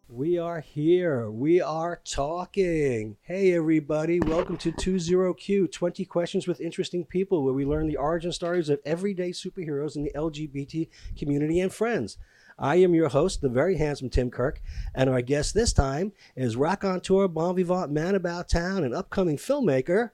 We are here. We are talking. Hey, everybody. Welcome to 20Q, 20 Questions with Interesting People, where we learn the origin stories of everyday superheroes in the LGBT community and friends. I am your host, the very handsome Tim Kirk, and our guest this time is raconteur, bon vivant, man about town, and upcoming filmmaker,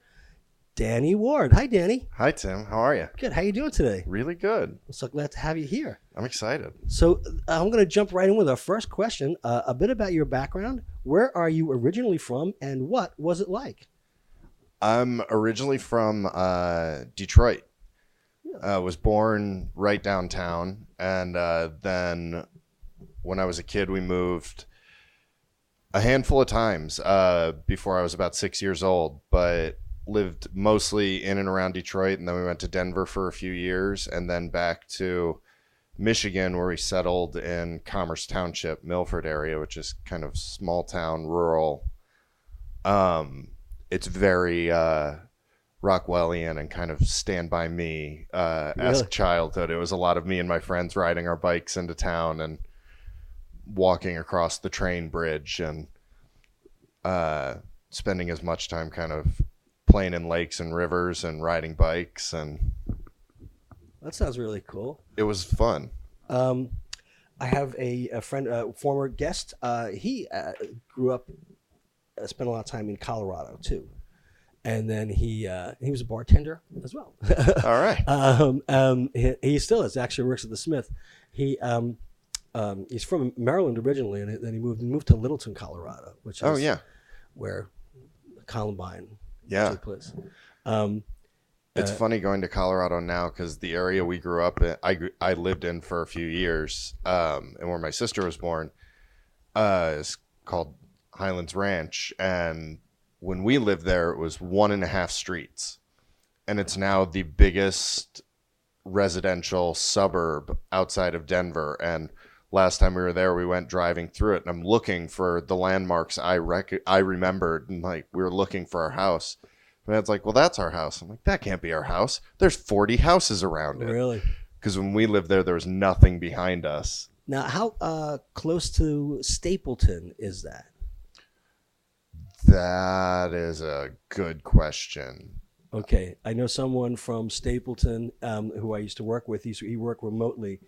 Danny Ward. Hi, Danny. Hi, Tim. How are you? Good. How you doing today? Really good. I'm so glad to have you here. I'm excited. So I'm going to jump right in with our first question. A bit about your background. Where are you originally from, and what was it like? I'm originally from Detroit. I was born right downtown, and then when I was a kid, we moved a handful of times before I was about 6 years old, but lived mostly in and around Detroit, and then we went to Denver for a few years, and then back to Michigan, where we settled in Commerce Township, Milford area, which is kind of small town, rural. It's very Rockwellian and kind of Stand By Me esque childhood. It was a lot of me and my friends riding our bikes into town and walking across the train bridge and spending as much time kind of playing in lakes and rivers and riding bikes, and That sounds really cool. it was fun. I have a friend, a former guest. He grew up, spent a lot of time in Colorado too, and then he was a bartender as well. All right. He still is. Actually, works at the Smith. He's from Maryland originally, and then he moved to Littleton, Colorado, which is where Columbine took place. It's funny going to Colorado now because the area we grew up in, I lived in for a few years, and where my sister was born, is called Highlands Ranch. And when we lived there, it was 1.5 streets, and it's now the biggest residential suburb outside of Denver. And last time we were there, we went driving through it, and I'm looking for the landmarks I remembered, and like we were looking for our house. My dad's like, well, that's our house. I'm like, that can't be our house. There's 40 houses around it. Really? Because when we lived there, there was nothing behind us. Now, how close to Stapleton is that? That is a good question. Okay, I know someone from Stapleton who I used to work with. He worked remotely,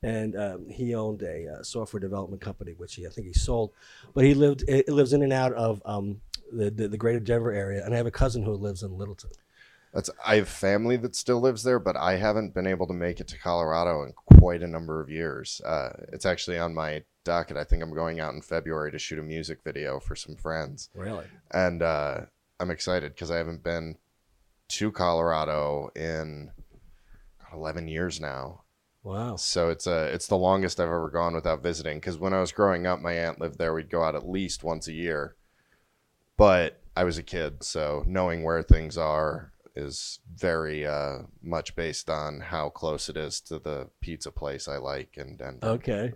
and he owned a software development company, which I think he sold. But he lives in and out of the greater Denver area, and I have a cousin who lives in Littleton. I have family that still lives there, but I haven't been able to make it to Colorado in quite a number of years. It's actually on my docket. I think I'm going out in February to shoot a music video for some friends. Really? And I'm excited because I haven't been to Colorado in 11 years now. Wow. So it's the longest I've ever gone without visiting, because when I was growing up, my aunt lived there. We'd go out at least once a year. But I was a kid, so knowing where things are is very much based on how close it is to the pizza place I like in Denver. Okay.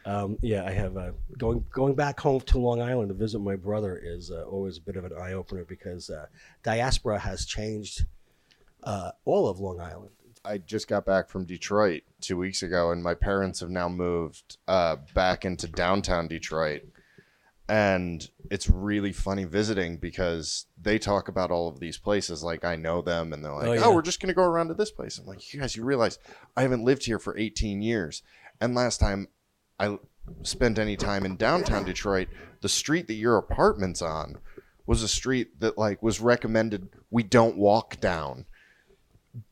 I have going back home to Long Island to visit my brother is always a bit of an eye opener, because diaspora has changed all of Long Island. I just got back from Detroit 2 weeks ago, and my parents have now moved back into downtown Detroit. And it's really funny visiting, because they talk about all of these places like I know them, and they're like, oh, we're just going to go around to this place. I'm like, you guys, you realize I haven't lived here for 18 years. And last time I spent any time in downtown Detroit, the street that your apartment's on was a street that like was recommended we don't walk down.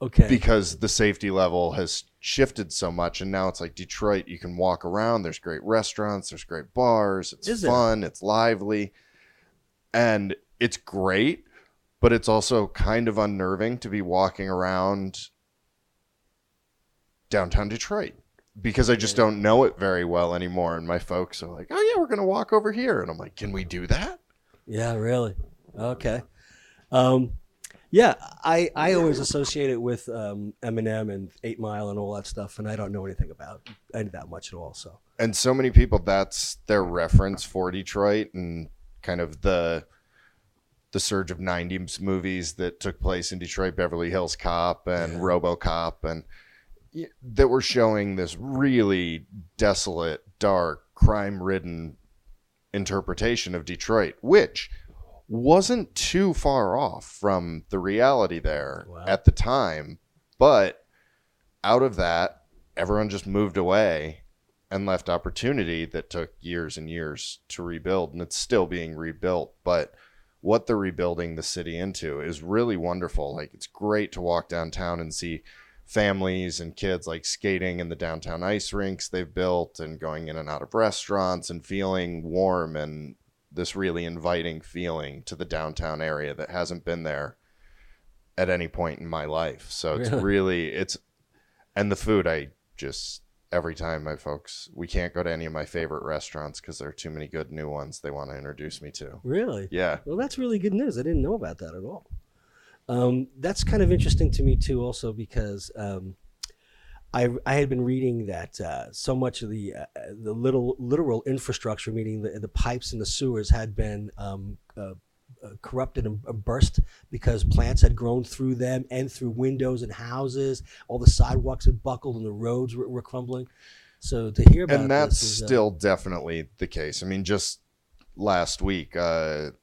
Okay. Because the safety level has shifted so much, and now it's like Detroit, you can walk around, there's great restaurants, there's great bars, it's fun, it's lively, and it's great, but it's also kind of unnerving to be walking around downtown Detroit, because I just don't know it very well anymore, and my folks are like, oh yeah, we're going to walk over here, and I'm like, can we do that? Yeah, really? Okay. Yeah, I always associate it with Eminem and 8 Mile and all that stuff, and I don't know anything about any that much at all. And so many people, that's their reference for Detroit, and kind of the the surge of 90s movies that took place in Detroit, Beverly Hills Cop and RoboCop, and that were showing this really desolate, dark, crime-ridden interpretation of Detroit, which wasn't too far off from the reality there at the time. But out of that, everyone just moved away and left opportunity that took years and years to rebuild, and it's still being rebuilt. But what they're rebuilding the city into is really wonderful. Like, it's great to walk downtown and see families and kids like skating in the downtown ice rinks they've built and going in and out of restaurants and feeling warm and this really inviting feeling to the downtown area that hasn't been there at any point in my life. So it's really, and the food, every time we can't go to any of my favorite restaurants because there are too many good new ones they want to introduce me to. Really? Yeah. Well, that's really good news. I didn't know about that at all. That's kind of interesting to me too, also because I had been reading that so much of the literal infrastructure, meaning the pipes and the sewers, had been corrupted and burst because plants had grown through them and through windows and houses. All the sidewalks had buckled and the roads were crumbling. So to hear about and that's this is, still definitely the case. I mean, just last week, a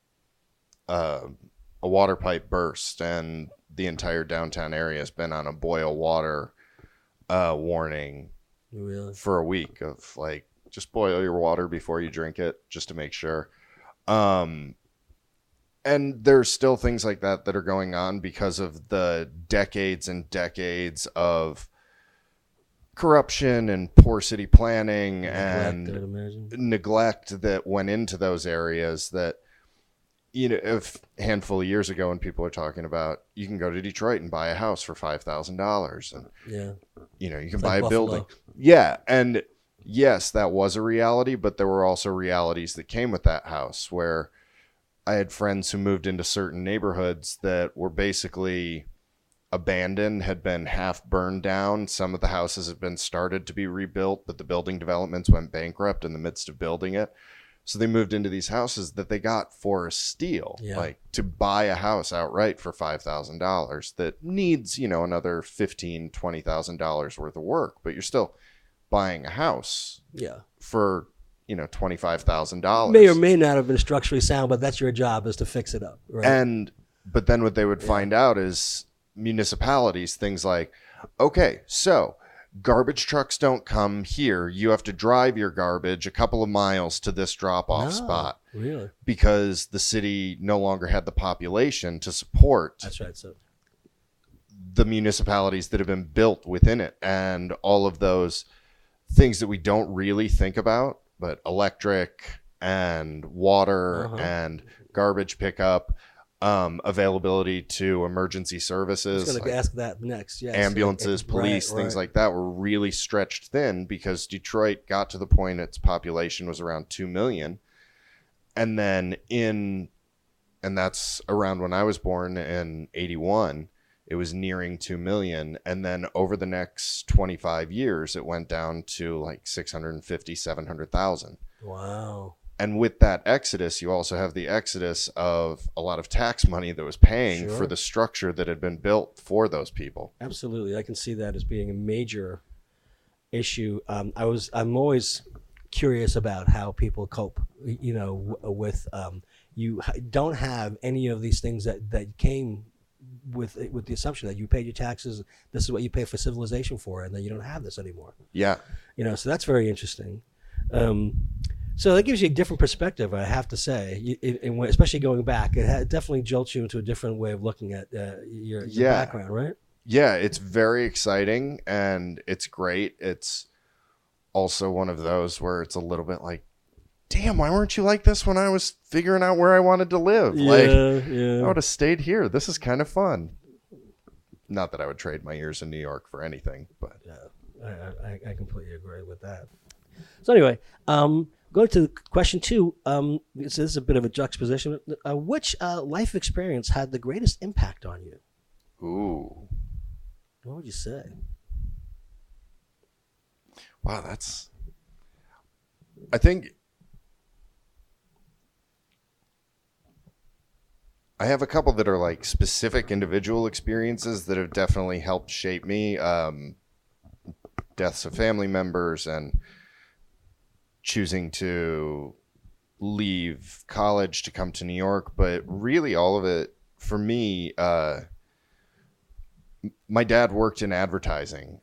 water pipe burst and the entire downtown area has been on a boil water warning for a week of like, just boil your water before you drink it just to make sure. And there's still things like that are going on because of the decades and decades of corruption and poor city planning and neglect that went into those areas that, you know, a handful of years ago when people are talking about, you can go to Detroit and buy a house for $5,000 and, you know, you can buy a building. Yeah. And yes, that was a reality, but there were also realities that came with that house where I had friends who moved into certain neighborhoods that were basically abandoned, had been half burned down. Some of the houses had been started to be rebuilt, but the building developments went bankrupt in the midst of building it. So they moved into these houses that they got for a steal, like to buy a house outright for $5,000 that needs, you know, another $15,000, $20,000 worth of work, but you're still buying a house for, you know, $25,000. May or may not have been structurally sound, but that's your job, is to fix it up. Right? But then what they would find out is municipalities, things like, okay, so garbage trucks don't come here. You have to drive your garbage a couple of miles to this drop-off spot. Really? Because the city no longer had the population to support the municipalities that have been built within it. And all of those things that we don't really think about, but electric and water and garbage pickup, availability to emergency services. I was going to ask that next. Yes. Ambulances, police, things like that were really stretched thin because Detroit got to the point its population was around 2 million. And then and that's around when I was born in 81, it was nearing 2 million. And then over the next 25 years, it went down to like 650, 700,000. Wow. And with that exodus, you also have the exodus of a lot of tax money that was paying for the structure that had been built for those people. Absolutely. I can see that as being a major issue. I'm always curious about how people cope, you know, with, you don't have any of these things that came with the assumption that you paid your taxes. This is what you pay for civilization for, and then you don't have this anymore. Yeah. You know, so that's very interesting. So that gives you a different perspective, I have to say, especially going back. It definitely jolts you into a different way of looking at your background, right? Yeah, it's very exciting, and it's great. It's also one of those where it's a little bit like, damn, why weren't you like this when I was figuring out where I wanted to live? I would have stayed here. This is kind of fun. Not that I would trade my years in New York for anything, but... Yeah, I completely agree with that. So anyway, going to question 2, this is a bit of a juxtaposition. Which life experience had the greatest impact on you? Ooh. What would you say? Wow, I think I have a couple that are like specific individual experiences that have definitely helped shape me. Deaths of family members and choosing to leave college to come to New York. But really all of it for me, my dad worked in advertising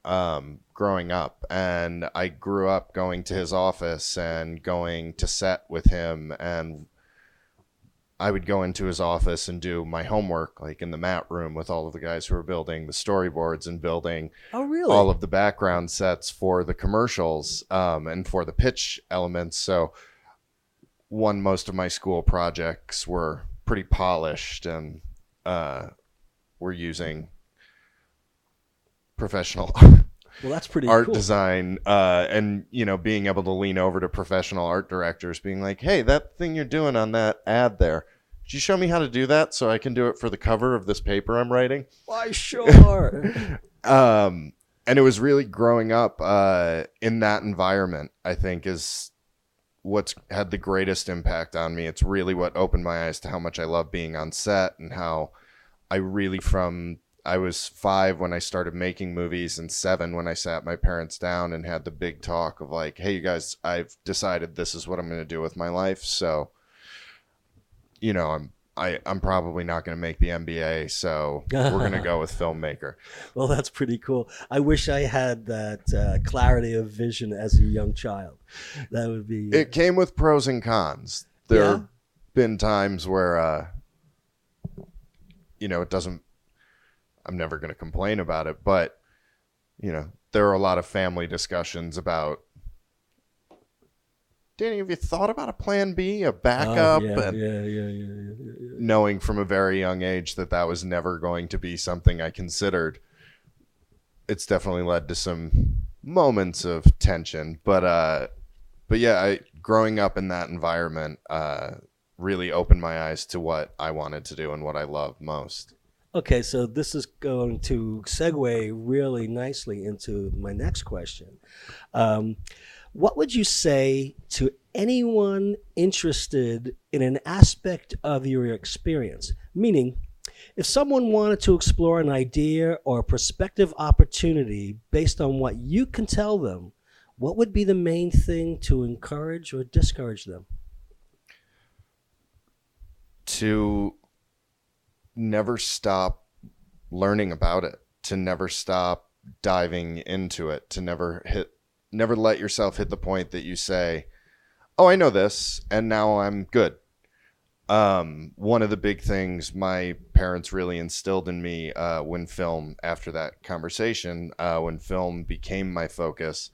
growing up, and I grew up going to his office and going to set with him, and I would go into his office and do my homework, like in the mat room with all of the guys who were building the storyboards and building all of the background sets for the commercials and for the pitch elements. So most of my school projects were pretty polished and were using professional that's pretty art cool. design and being able to lean over to professional art directors being like, hey, that thing you're doing on that ad there, could you show me how to do that so I can do it for the cover of this paper I'm writing? Why, sure. And it was really growing up in that environment, I think, is what's had the greatest impact on me. It's really what opened my eyes to how much I love being on set, and how I was 5 when I started making movies and 7 when I sat my parents down and had the big talk of like, hey, you guys, I've decided this is what I'm going to do with my life. So, I'm probably not going to make the MBA, so we're going to go with filmmaker. Well, that's pretty cool. I wish I had that clarity of vision as a young child. That would be... It came with pros and cons. There have been times where, it doesn't... I'm never going to complain about it, but, there are a lot of family discussions about, Danny, have you thought about a plan B, a backup? Knowing from a very young age that was never going to be something I considered, it's definitely led to some moments of tension. But yeah, growing up in that environment really opened my eyes to what I wanted to do and what I love most. Okay, so this is going to segue really nicely into my next question. What would you say to anyone interested in an aspect of your experience? Meaning, if someone wanted to explore an idea or a prospective opportunity based on what you can tell them, what would be the main thing to encourage or discourage them? To never stop learning about it, to never stop diving into it, to never let yourself hit the point that you say, oh, I know this, and now I'm good. One of the big things my parents really instilled in me after that conversation, when film became my focus,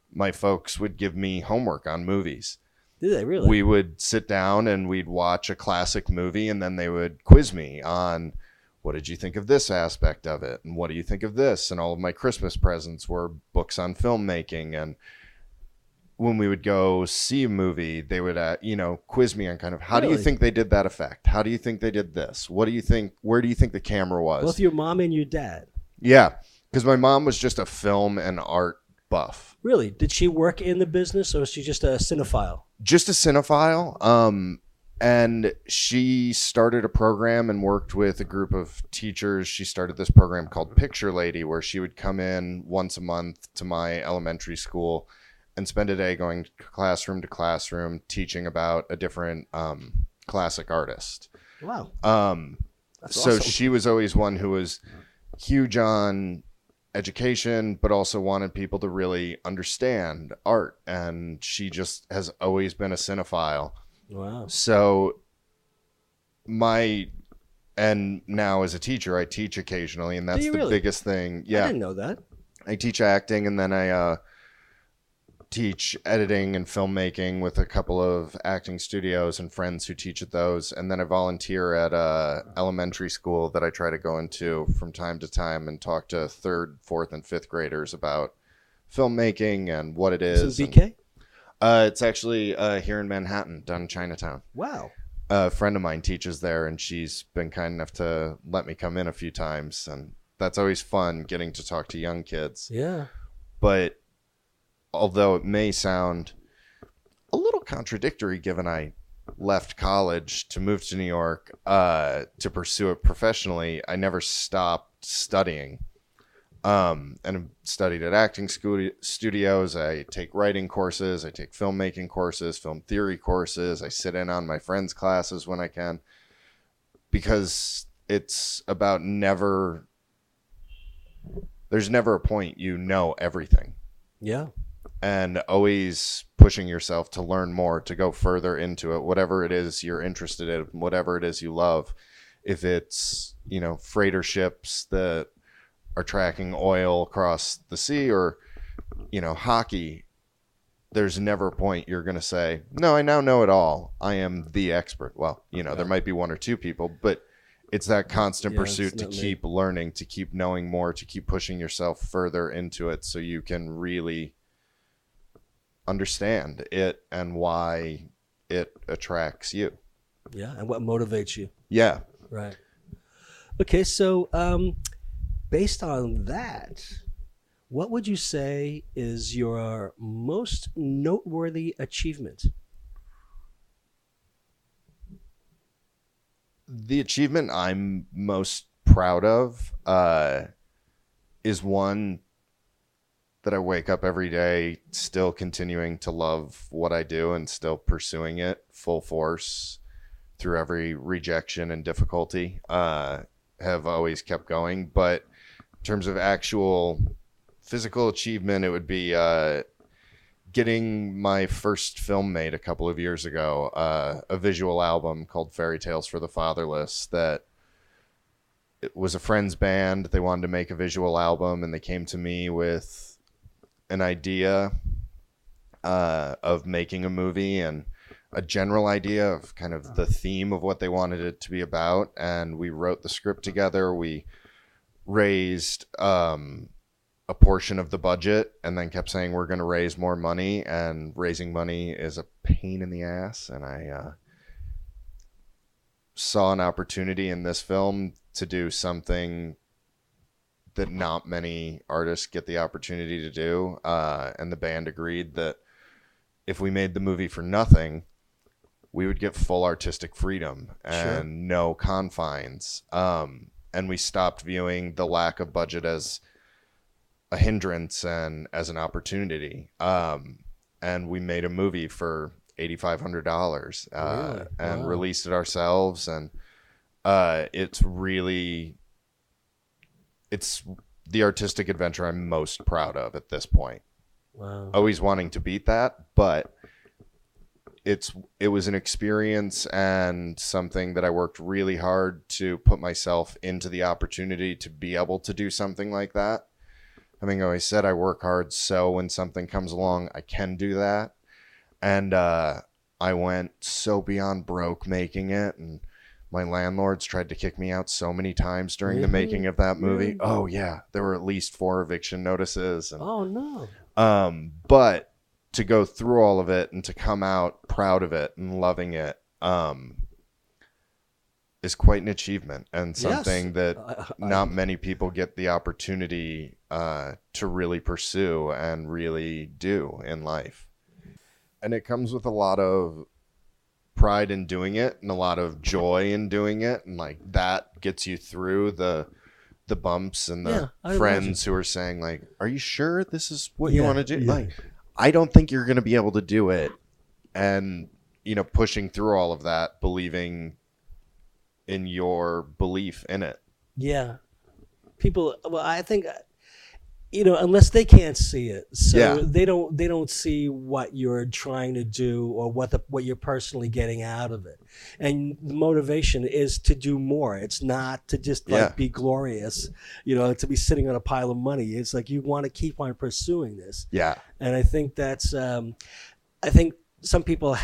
my folks would give me homework on movies. Did they really? We would sit down and we'd watch a classic movie, and then they would quiz me on, what did you think of this aspect of it? And what do you think of this? And all of my Christmas presents were books on filmmaking. And when we would go see a movie, they would, quiz me on kind of, how do you think they did that effect? How do you think they did this? What do you think? Where do you think the camera was? Both your mom and your dad. Yeah, because my mom was just a film and art buff. Really? Did she work in the business, or was she just a cinephile? Just a cinephile. And she started a program and worked with a group of teachers. She started this program called Picture Lady, where she would come in once a month to my elementary school and spend a day going classroom to classroom, teaching about a different classic artist. Wow. That's so awesome. She was always one who was huge on education, but also wanted people to really understand art. And she just has always been a cinephile. Wow. So and now as a teacher, I teach occasionally, and that's the biggest thing. Yeah. I didn't know that. I teach acting, and then I teach editing and filmmaking with a couple of acting studios and friends who teach at those. And then I volunteer at a elementary school that I try to go into from time to time and talk to 3rd, 4th, and 5th graders about filmmaking and what it is. Is it BK? It's actually here in Manhattan, down in Chinatown. Wow. A friend of mine teaches there, and she's been kind enough to let me come in a few times. And that's always fun, getting to talk to young kids. Yeah. But although it may sound a little contradictory, given I left college to move to New York to pursue it professionally, I never stopped studying. And I've studied at acting studios. I take writing courses. I take filmmaking courses, film theory courses. I sit in on my friends' classes when I can, because it's about there's never a point you know everything. Yeah. And always pushing yourself to learn more, to go further into it, whatever it is you're interested in, whatever it is you love. If it's, freighter ships that are tracking oil across the sea, or, hockey, there's never a point you're going to say, no, I now know it all. I am the expert. Well, there might be one or two people, but it's that constant pursuit to keep learning, to keep knowing more, to keep pushing yourself further into it so you can really understand it and why it attracts you. Yeah, and what motivates you. Yeah. Right. Okay, so based on that, what would you say is your most noteworthy achievement? The achievement I'm most proud of is one that I wake up every day still continuing to love what I do and still pursuing it full force through every rejection and difficulty. Have always kept going. But in terms of actual physical achievement, it would be getting my first film made a couple of years ago, a visual album called Fairy Tales for the Fatherless. That it was a friend's band. They wanted to make a visual album, and they came to me with an idea of making a movie and a general idea of kind of the theme of what they wanted it to be about. And we wrote the script together. We raised a portion of the budget and then kept saying we're going to raise more money, and raising money is a pain in the ass. And I saw an opportunity in this film to do something that not many artists get the opportunity to do. And the band agreed that if we made the movie for nothing, we would get full artistic freedom and no confines. And we stopped viewing the lack of budget as a hindrance and as an opportunity. And we made a movie for $8,500 Really? and Wow. released it ourselves. And it's the artistic adventure I'm most proud of at this point. Wow. Always wanting to beat that, but it was an experience and something that I worked really hard to put myself into the opportunity to be able to do something like that. Having always said I work hard, so when something comes along, I can do that. And I went so beyond broke making it, and my landlords tried to kick me out so many times during the making of that movie. Really? Oh yeah, there were at least 4 eviction notices. And, Oh, no. but to go through all of it and to come out proud of it and loving it is quite an achievement, and something that not many people get the opportunity to really pursue and really do in life. And it comes with a lot of pride in doing it and a lot of joy in doing it, and like that gets you through the bumps and the friends who are saying like, are you sure this is what you want to do? Like, I don't think you're going to be able to do it. And pushing through all of that, believing in your belief in it. Yeah. People, well, I think, unless they can't see it, so they don't see what you're trying to do or what you're personally getting out of it. And the motivation is to do more. It's not to just be glorious, to be sitting on a pile of money. It's like you want to keep on pursuing this. Yeah. And I think that's, I think some people,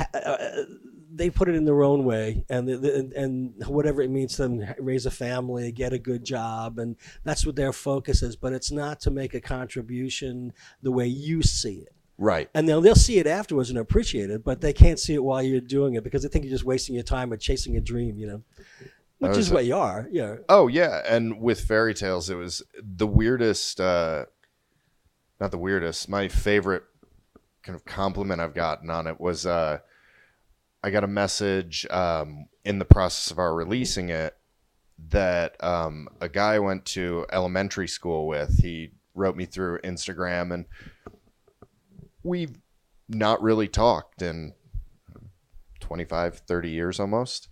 they put it in their own way, and whatever it means to them, raise a family, get a good job, and that's what their focus is. But it's not to make a contribution the way you see it. Right. And they'll see it afterwards and appreciate it, but they can't see it while you're doing it because they think you're just wasting your time or chasing a dream, which is what you are. Yeah. Oh, yeah. And with Fairy Tales, it was the weirdest, not the weirdest, my favorite kind of compliment I've gotten on it was I I got a message in the process of our releasing it that a guy I went to elementary school with, he wrote me through Instagram, and we've not really talked in 25, 30 years almost.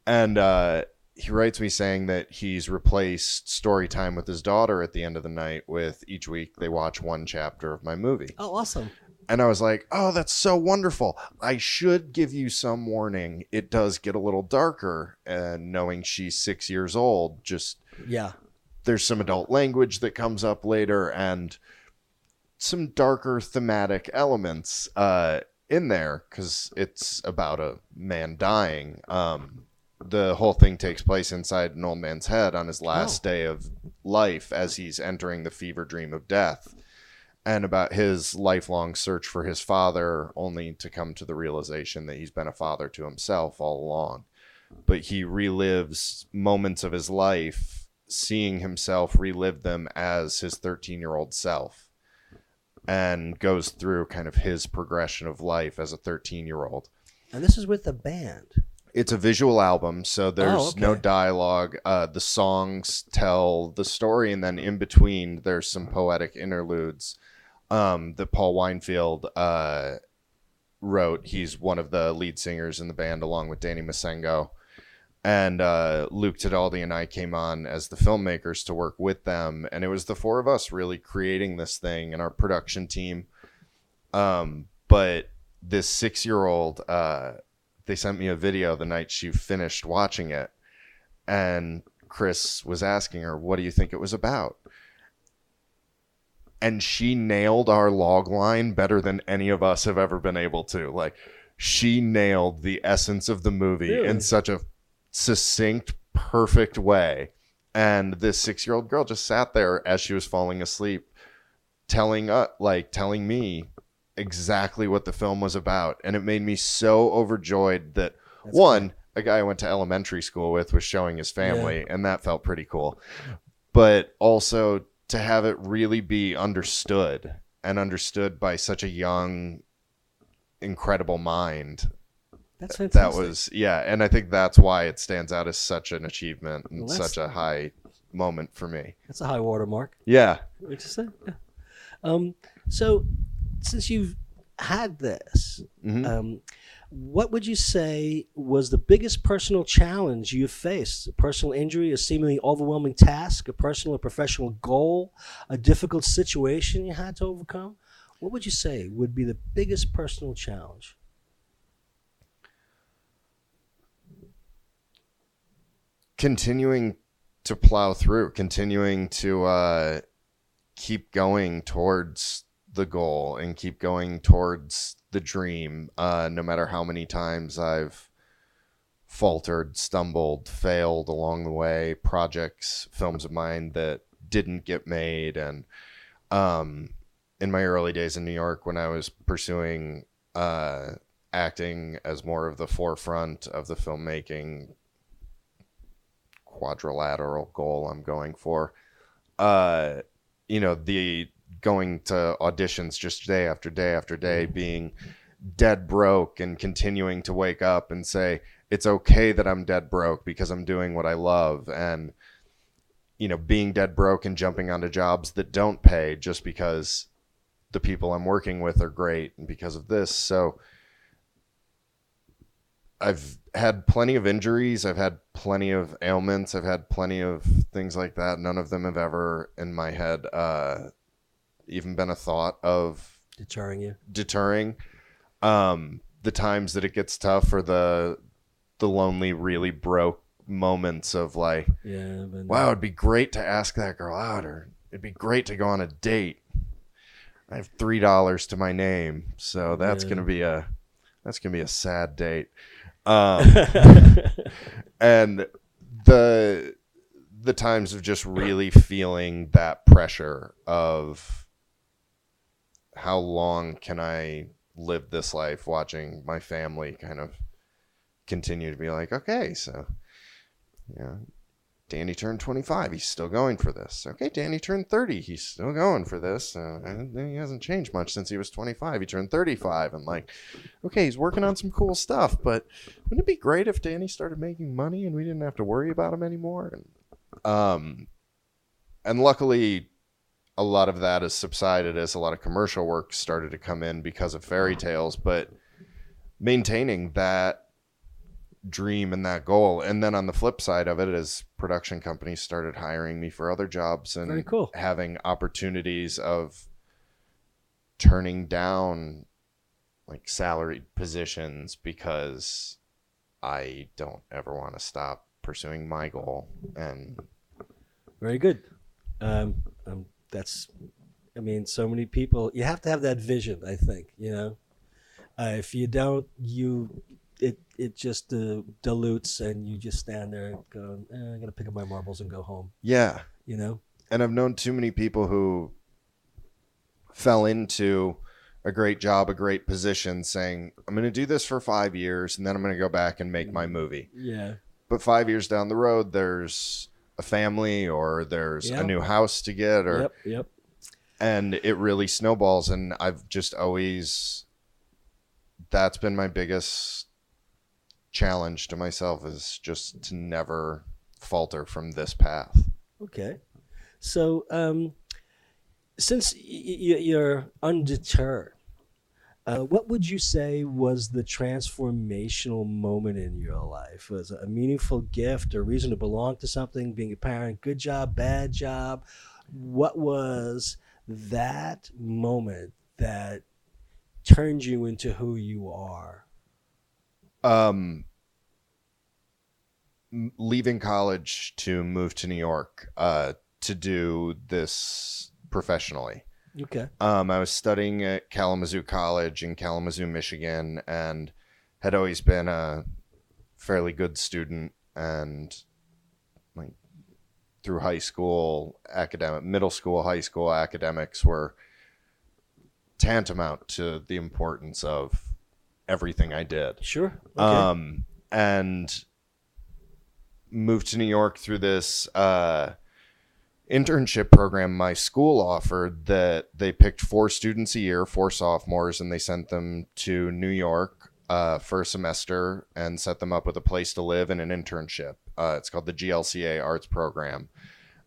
And he writes me saying that he's replaced story time with his daughter at the end of the night with each week they watch one chapter of my movie. Oh, awesome. And I was like, oh, that's so wonderful. I should give you some warning. It does get a little darker. And knowing she's 6 years old, there's some adult language that comes up later and some darker thematic elements in there because it's about a man dying. The whole thing takes place inside an old man's head on his last day of life as he's entering the fever dream of death, and about his lifelong search for his father, only to come to the realization that he's been a father to himself all along. But he relives moments of his life, seeing himself relive them as his 13-year-old self, and goes through kind of his progression of life as a 13-year-old. And this is with a band. It's a visual album, so there's no dialogue. The songs tell the story, and then in between, there's some poetic interludes that Paul Weinfeld wrote. He's one of the lead singers in the band, along with Danny Masengo. And Luke Tidaldi and I came on as the filmmakers to work with them, and it was the four of us really creating this thing and our production team. But this 6-year-old... they sent me a video the night she finished watching it, and Chris was asking her, what do you think it was about? And she nailed our log line better than any of us have ever been able to. Like, she nailed the essence of the movie in such a succinct, perfect way. And this 6-year-old girl just sat there as she was falling asleep, telling me exactly what the film was about. And it made me so overjoyed that a guy I went to elementary school with was showing his family, and that felt pretty cool. But also to have it really be understood, and understood by such a young, incredible mind. That's fantastic. That was, and I think that's why it stands out as such an achievement and such a high moment for me. That's a high watermark. Yeah. What you say? Yeah. So since you've had this, what would you say was the biggest personal challenge you've faced? A personal injury, a seemingly overwhelming task, a personal or professional goal, a difficult situation you had to overcome? What would you say would be the biggest personal challenge? Continuing to plow through, continuing to keep going towards the goal and keep going towards the dream, no matter how many times I've faltered, stumbled, failed along the way, projects, films of mine that didn't get made. And in my early days in New York, when I was pursuing acting as more of the forefront of the filmmaking quadrilateral goal I'm going for, the going to auditions just day after day after day, being dead broke and continuing to wake up and say, it's okay that I'm dead broke because I'm doing what I love. And, being dead broke and jumping onto jobs that don't pay just because the people I'm working with are great and because of this. So I've had plenty of injuries. I've had plenty of ailments. I've had plenty of things like that. None of them have ever in my head even been a thought of deterring you. The times that it gets tough are the lonely, really broke moments of like, wow, it'd be great to ask that girl out, or it'd be great to go on a date. I have $3 to my name, so that's gonna be a sad date. And the times of just really feeling that pressure of how long can I live this life, watching my family kind of continue to be like, okay, so Danny turned 25. He's still going for this. Okay, Danny turned 30. He's still going for this. And he hasn't changed much since he was 25. He turned 35. And like, okay, he's working on some cool stuff. But wouldn't it be great if Danny started making money and we didn't have to worry about him anymore? And luckily, a lot of that has subsided as a lot of commercial work started to come in because of fairy tales. But maintaining that dream and that goal, and then on the flip side of it, as production companies started hiring me for other jobs and Very cool. having opportunities of turning down like salaried positions because I don't ever want to stop pursuing my goal. And very good. That's, I mean, so many people, you have to have that vision, I think, you know. If you don't, it just dilutes, and you just stand there going, I'm going to pick up my marbles and go home. Yeah. You know? And I've known too many people who fell into a great job, a great position, saying, I'm going to do this for 5 years, and then I'm going to go back and make my movie. Yeah. But 5 years down the road, there's a family, or there's a new house to get, or Yep. And it really snowballs. And I've just always, that's been my biggest challenge to myself, is just to never falter from this path. Okay. So since you're undeterred, what would you say was the transformational moment in your life? Was it a meaningful gift, a reason to belong to something, being a parent, good job, bad job? What was that moment that turned you into who you are? Leaving college to move to New York to do this professionally. Okay. I was studying at Kalamazoo College in Kalamazoo, Michigan, and had always been a fairly good student. And like through high school, middle school, high school academics were tantamount to the importance of everything I did. Sure. Okay. And moved to New York through this internship program my school offered, that they picked 4 students a year, 4 sophomores, and they sent them to New York for a semester and set them up with a place to live and an internship. It's called the GLCA Arts Program.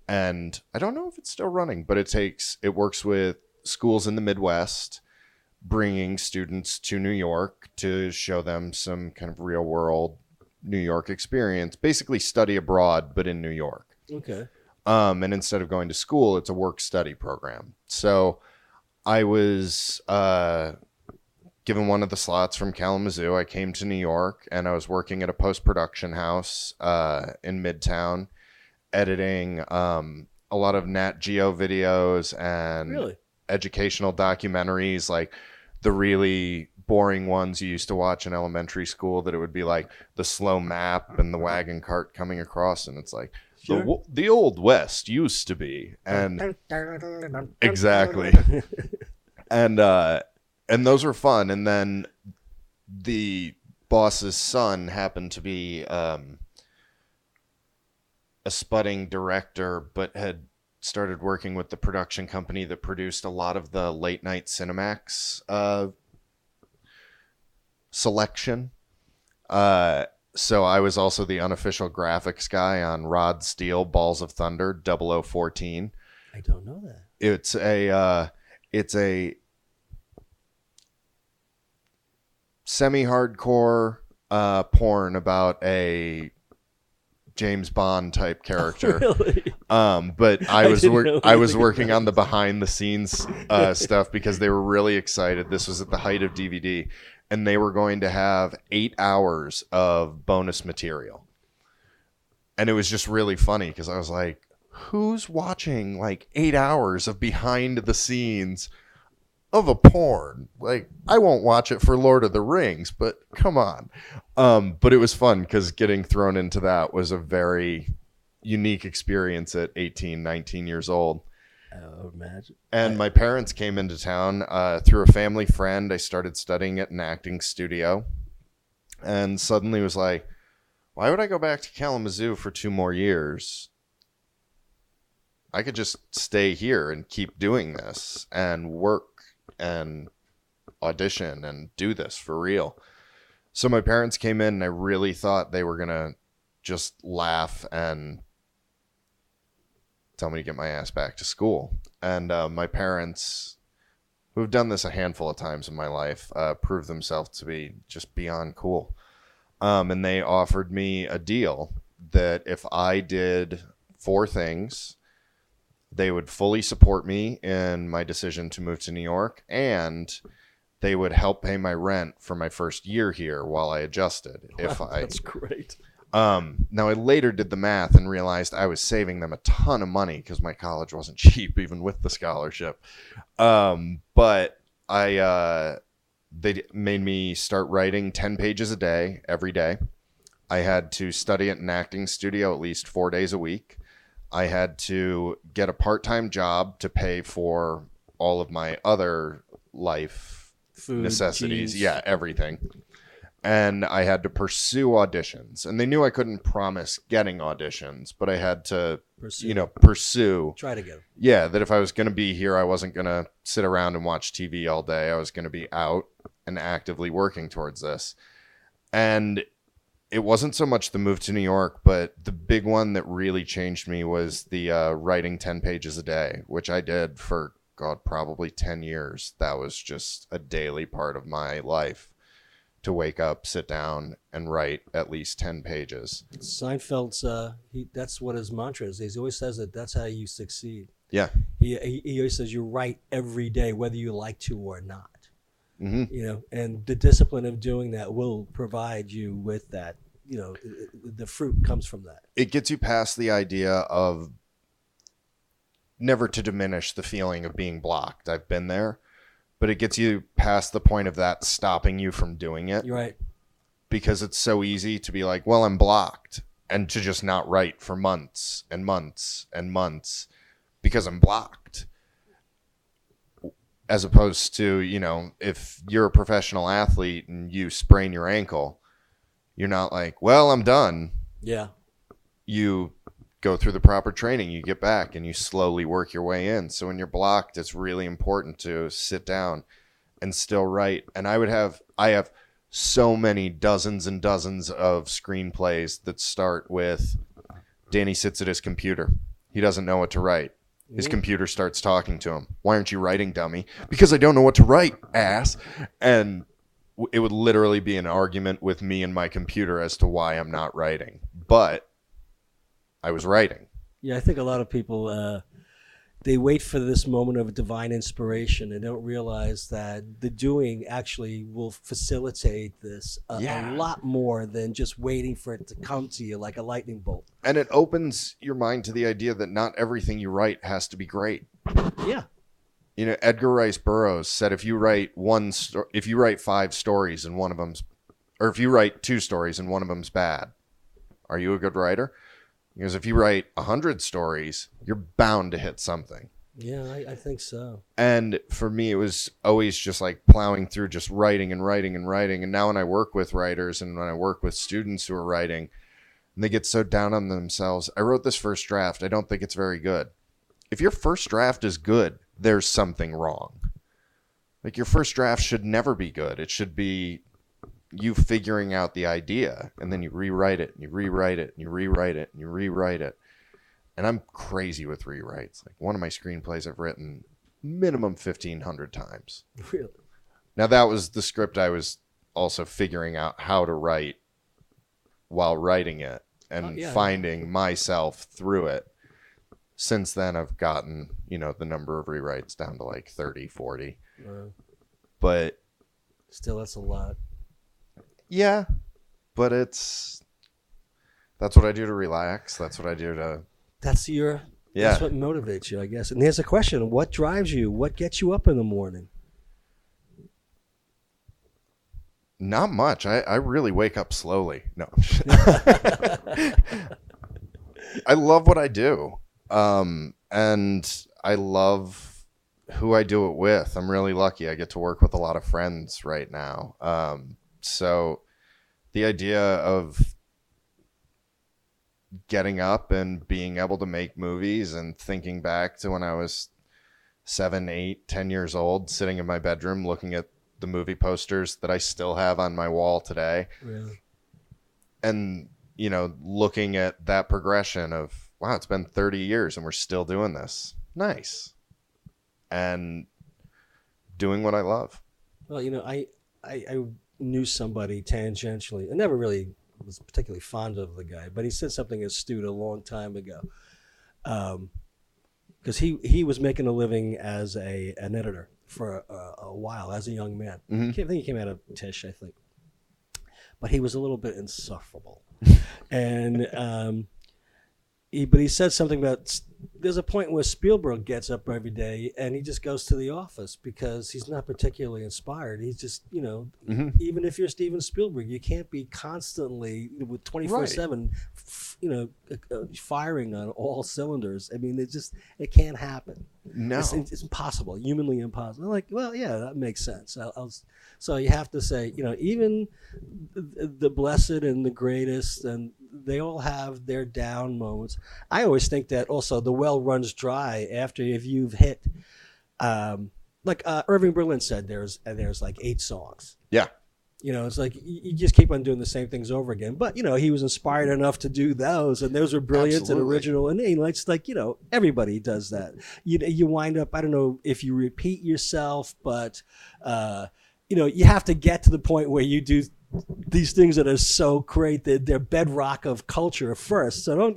And I don't know if it's still running, but it works with schools in the Midwest, bringing students to New York to show them some kind of real world New York experience, basically study abroad, but in New York. Okay. And instead of going to school, it's a work study program. So I was given one of the slots from Kalamazoo. I came to New York, and I was working at a post-production house in Midtown, editing a lot of Nat Geo videos and educational documentaries, like the really boring ones you used to watch in elementary school, that it would be like the slow map and the wagon cart coming across, and it's like, sure, the old West used to be. And exactly. And those were fun. And then the boss's son happened to be a spudding director, but had started working with the production company that produced a lot of the late night Cinemax selection. So I was also the unofficial graphics guy on Rod Steel Balls of Thunder 0014. I don't know that. It's a semi-hardcore porn about a James Bond type character. Really? But I was working on the behind the scenes stuff, because they were really excited. This was at the height of DVD, and they were going to have 8 hours of bonus material. And it was just really funny, because I was like, who's watching like 8 hours of behind the scenes of a porn? Like, I won't watch it for Lord of the Rings, but come on. But it was fun, because getting thrown into that was a very unique experience at 18, 19 years old. I would imagine. And my parents came into town through a family friend. I started studying at an acting studio, and suddenly was like, why would I go back to Kalamazoo for 2 more years I could just stay here and keep doing this and work and audition and do this for real. So my parents came in and I really thought they were going to just laugh and tell me to get my ass back to school. And my parents, who have done this a handful of times in my life, proved themselves to be just beyond cool. And they offered me a deal that if I did 4 things, they would fully support me in my decision to move to New York, and they would help pay my rent for my first year here while I adjusted. That's great. Now, I later did the math and realized I was saving them a ton of money because my college wasn't cheap, even with the scholarship. But they made me start writing 10 pages a day, every day. I had to study at an acting studio at least 4 days a week. I had to get a part-time job to pay for all of my other life Food, necessities. jeans. Yeah, everything. And I had to pursue auditions. And they knew I couldn't promise getting auditions, but I had to, pursue. Try to get them. Yeah, that if I was going to be here, I wasn't going to sit around and watch TV all day. I was going to be out and actively working towards this. And it wasn't so much the move to New York, but the big one that really changed me was the writing 10 pages a day, which I did for, probably 10 years. That was just a daily part of my life. To wake up, sit down, and write at least 10 pages. Seinfeld's, that's what his mantra is. He always says that that's how you succeed. Yeah. He always says you write every day, whether you like to or not. Mm-hmm. And the discipline of doing that will provide you with that. The fruit comes from that. It gets you past the idea of never to diminish the feeling of being blocked. I've been there. But it gets you past the point of that stopping you from doing it. You're right. Because it's so easy to be like, well, I'm blocked. And to just not write for months and months and months because I'm blocked. As opposed to, if you're a professional athlete and you sprain your ankle, you're not like, well, I'm done. Yeah. You go through the proper training, you get back, and you slowly work your way in. So when you're blocked, it's really important to sit down and still write. And I have so many dozens and dozens of screenplays that start with Danny sits at his computer. He doesn't know what to write. His computer starts talking to him. Why aren't you writing, dummy? Because I don't know what to write, ass. And it would literally be an argument with me and my computer as to why I'm not writing. But I was writing. Yeah, I think a lot of people, they wait for this moment of divine inspiration and don't realize that the doing actually will facilitate this a lot more than just waiting for it to come to you like a lightning bolt. And it opens your mind to the idea that not everything you write has to be great. Yeah. Edgar Rice Burroughs said if you write 5 stories and one of them's, or if you write 2 stories and one of them's bad, are you a good writer? Because if you write 100 stories, you're bound to hit something. Yeah, I think so. And for me, it was always just like plowing through, just writing and writing and writing. And now when I work with writers and when I work with students who are writing, and they get so down on themselves, I wrote this first draft. I don't think it's very good. If your first draft is good, there's something wrong. Like your first draft should never be good. It should be you figuring out the idea, and then you rewrite it, and you rewrite it, and you rewrite it, and you rewrite it. And I'm crazy with rewrites. Like one of my screenplays I've written minimum 1,500 times. Really? Now that was the script I was also figuring out how to write while writing it and finding myself through it. Since then, I've gotten, the number of rewrites down to like 30, 40. But still, that's a lot. Yeah, but that's what I do to relax. That's what I do to... That's what motivates you, I guess. And here's a question. What drives you? What gets you up in the morning? Not much. I really wake up slowly. No. I love what I do. And I love who I do it with. I'm really lucky. I get to work with a lot of friends right now. So the idea of getting up and being able to make movies and thinking back to when I was 7, 8, 10 years old, sitting in my bedroom looking at the movie posters that I still have on my wall today. Really? And, looking at that progression of, wow, it's been 30 years and we're still doing this. Nice. And doing what I love. Well, I knew somebody tangentially. I never really was particularly fond of the guy, but he said something astute a long time ago. Because he was making a living as an editor for a while as a young man. Mm-hmm. I think he came out of Tisch, I think. But he was a little bit insufferable. And he said something about there's a point where Spielberg gets up every day and he just goes to the office because he's not particularly inspired. He's just, Mm-hmm. even if you're Steven Spielberg, you can't be constantly with 24/7, firing on all cylinders. I mean, it can't happen. No. It's impossible, humanly impossible. I'm like, well, yeah, that makes sense. So you have to say, even the blessed and the greatest, and they all have their down moments. I always think that also the well runs dry after if you've hit, like Irving Berlin said, there's like 8 songs. Yeah. It's like you just keep on doing the same things over again. But he was inspired enough to do those, and those were brilliant. Absolutely. And original. And it's like everybody does that. You wind up. I don't know if you repeat yourself, but you have to get to the point where you do these things that are so great that they're bedrock of culture first. So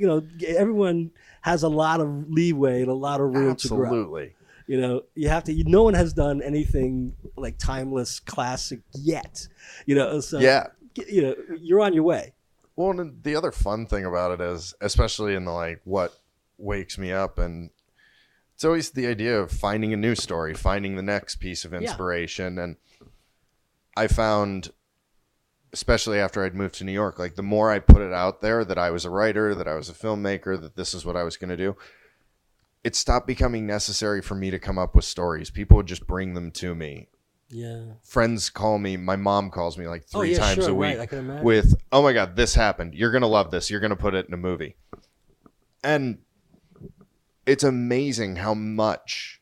everyone has a lot of leeway and a lot of room to grow. Absolutely. You have to. No one has done anything like timeless classic yet. So Yeah. You're on your way. Well, and the other fun thing about it is, especially in the what wakes me up, and it's always the idea of finding a new story, finding the next piece of inspiration. And I found, especially after I'd moved to New York, like the more I put it out there that I was a writer, that I was a filmmaker, that this is what I was going to do, it stopped becoming necessary for me to come up with stories. People would just bring them to me. Yeah. Friends call me. My mom calls me like 3 times a week right. I can imagine. with, oh my God, this happened. You're going to love this. You're going to put it in a movie. And it's amazing how much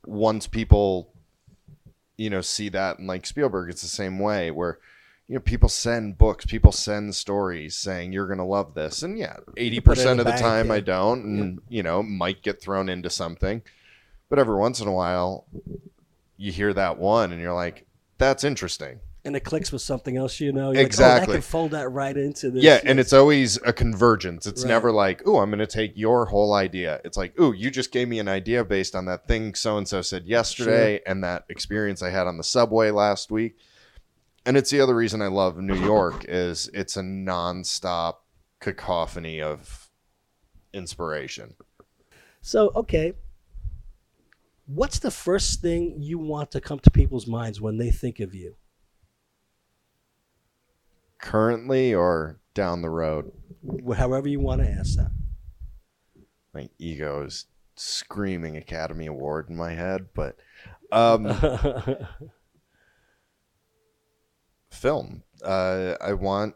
once people, see that, and like Spielberg, it's the same way where, people send books, people send stories saying you're going to love this. And 80% of the time I don't, and, might get thrown into something. But every once in a while, you hear that one and you're like, that's interesting. And it clicks with something else, You're exactly. Like, I can fold that right into this. Yeah, and it's always a convergence. It's never like, I'm going to take your whole idea. It's like, you just gave me an idea based on that thing so-and-so said yesterday and that experience I had on the subway last week. And it's the other reason I love New York is it's a nonstop cacophony of inspiration. So, okay. What's the first thing you want to come to people's minds when they think of you? Currently or down the road? However you want to ask that. My ego is screaming Academy Award in my head, but film. I want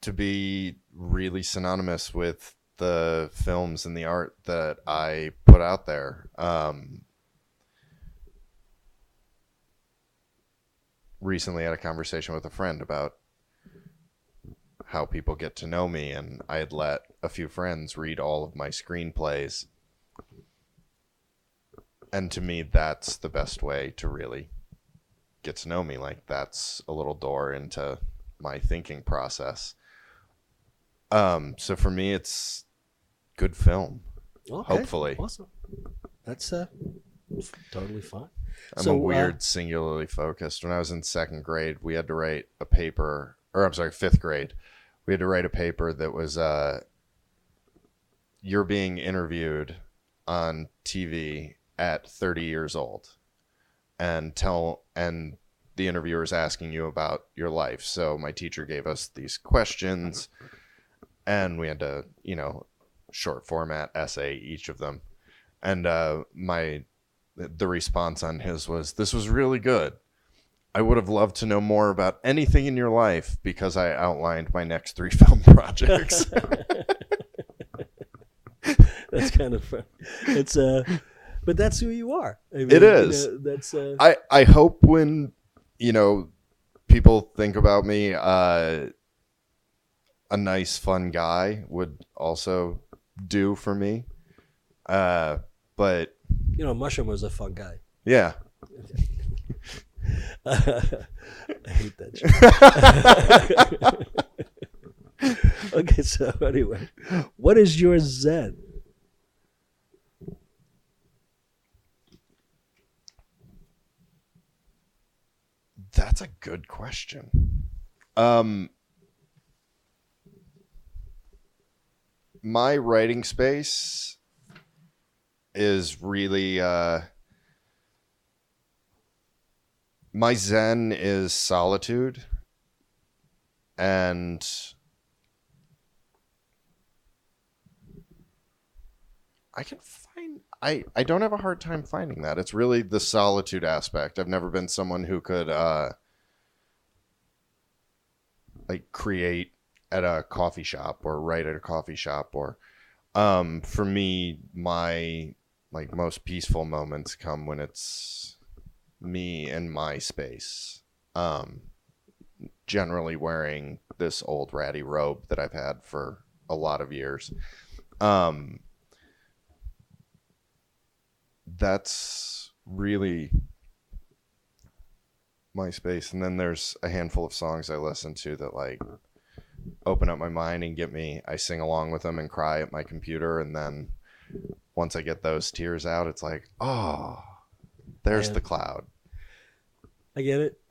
to be really synonymous with the films and the art that I put out there. Recently had a conversation with a friend about how people get to know me, and I had let a few friends read all of my screenplays. And to me, that's the best way to really get to know me. Like, that's a little door into my thinking process. So for me, it's good film. Okay, hopefully. Awesome. That's totally fine. I'm a weird, singularly focused. When I was in 2nd grade, we had to write a paper, or I'm sorry, 5th grade. We had to write a paper that was, you're being interviewed on TV at 30 years old and the interviewer is asking you about your life. So my teacher gave us these questions and we had to, short format essay each of them. And the response on his was, this was really good. I would have loved to know more about anything in your life because I outlined my next 3 film projects. That's kind of fun. It's but that's who you are. I mean, It is. That's I hope when, people think about me, a nice, fun guy would also do for me. But Mushroom was a fun guy. yeah. I hate that shit. Okay, so anyway, what is your Zen? That's a good question. My writing space is really my Zen is solitude, and I don't have a hard time finding that. It's really the solitude aspect. I've never been someone who could create at a coffee shop or write at a coffee shop, or for me, my most peaceful moments come when it's me in my space, generally wearing this old ratty robe that I've had for a lot of years. That's really my space. And then there's a handful of songs I listen to that open up my mind and get me. I sing along with them and cry at my computer, and then once I get those tears out, it's like, oh, there's the cloud. I get it.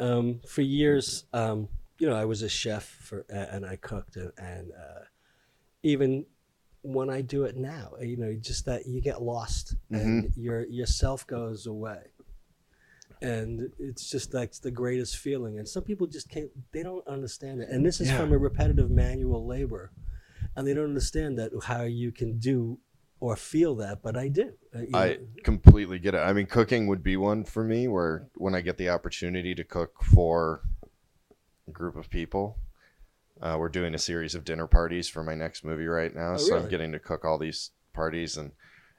For years, I was a chef and I cooked, and even when I do it now, just that you get lost and yourself goes away, and it's just the greatest feeling. And some people just can't. They don't understand it. And this is from a repetitive manual labor, and they don't understand that how you can do or feel that. But I do. I completely get it. I mean, cooking would be one for me where when I get the opportunity to cook for a group of people. We're doing a series of dinner parties for my next movie right now. So really? I'm getting to cook all these parties, and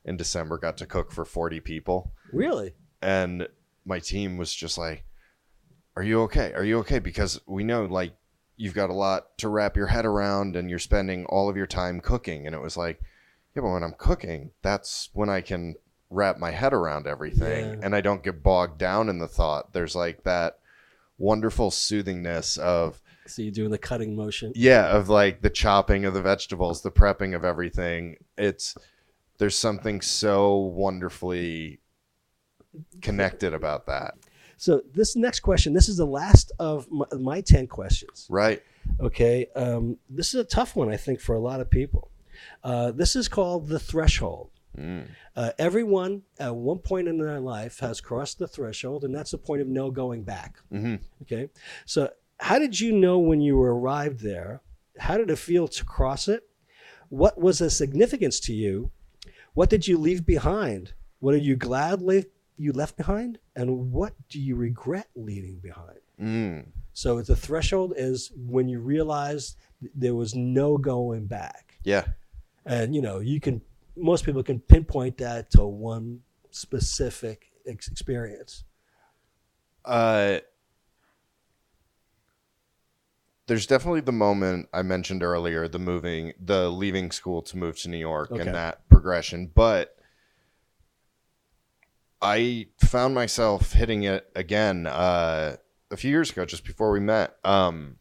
in December got to cook for 40 people. Really? And my team was just like, are you okay? Are you okay? Because we know you've got a lot to wrap your head around and you're spending all of your time cooking. And it was like, yeah, but when I'm cooking, that's when I can wrap my head around everything and I don't get bogged down in the thought. There's that wonderful soothingness of, so you're doing the cutting motion. Yeah, of the chopping of the vegetables, the prepping of everything. There's something so wonderfully connected about that. So this next question, this is the last of my 10 questions. Right. Okay. This is a tough one, I think, for a lot of people. This is called the threshold. Everyone at one point in their life has crossed the threshold, and that's the point of no going back. Mm-hmm. Okay. So how did you know when you arrived there? How did it feel to cross it? What was the significance to you? What did you leave behind? What are you glad you left behind? And what do you regret leaving behind? So the threshold is when you realize there was no going back. Yeah. And, most people can pinpoint that to one specific experience. There's definitely the moment I mentioned earlier, the leaving school to move to New York and that progression. But I found myself hitting it again a few years ago, just before we met. I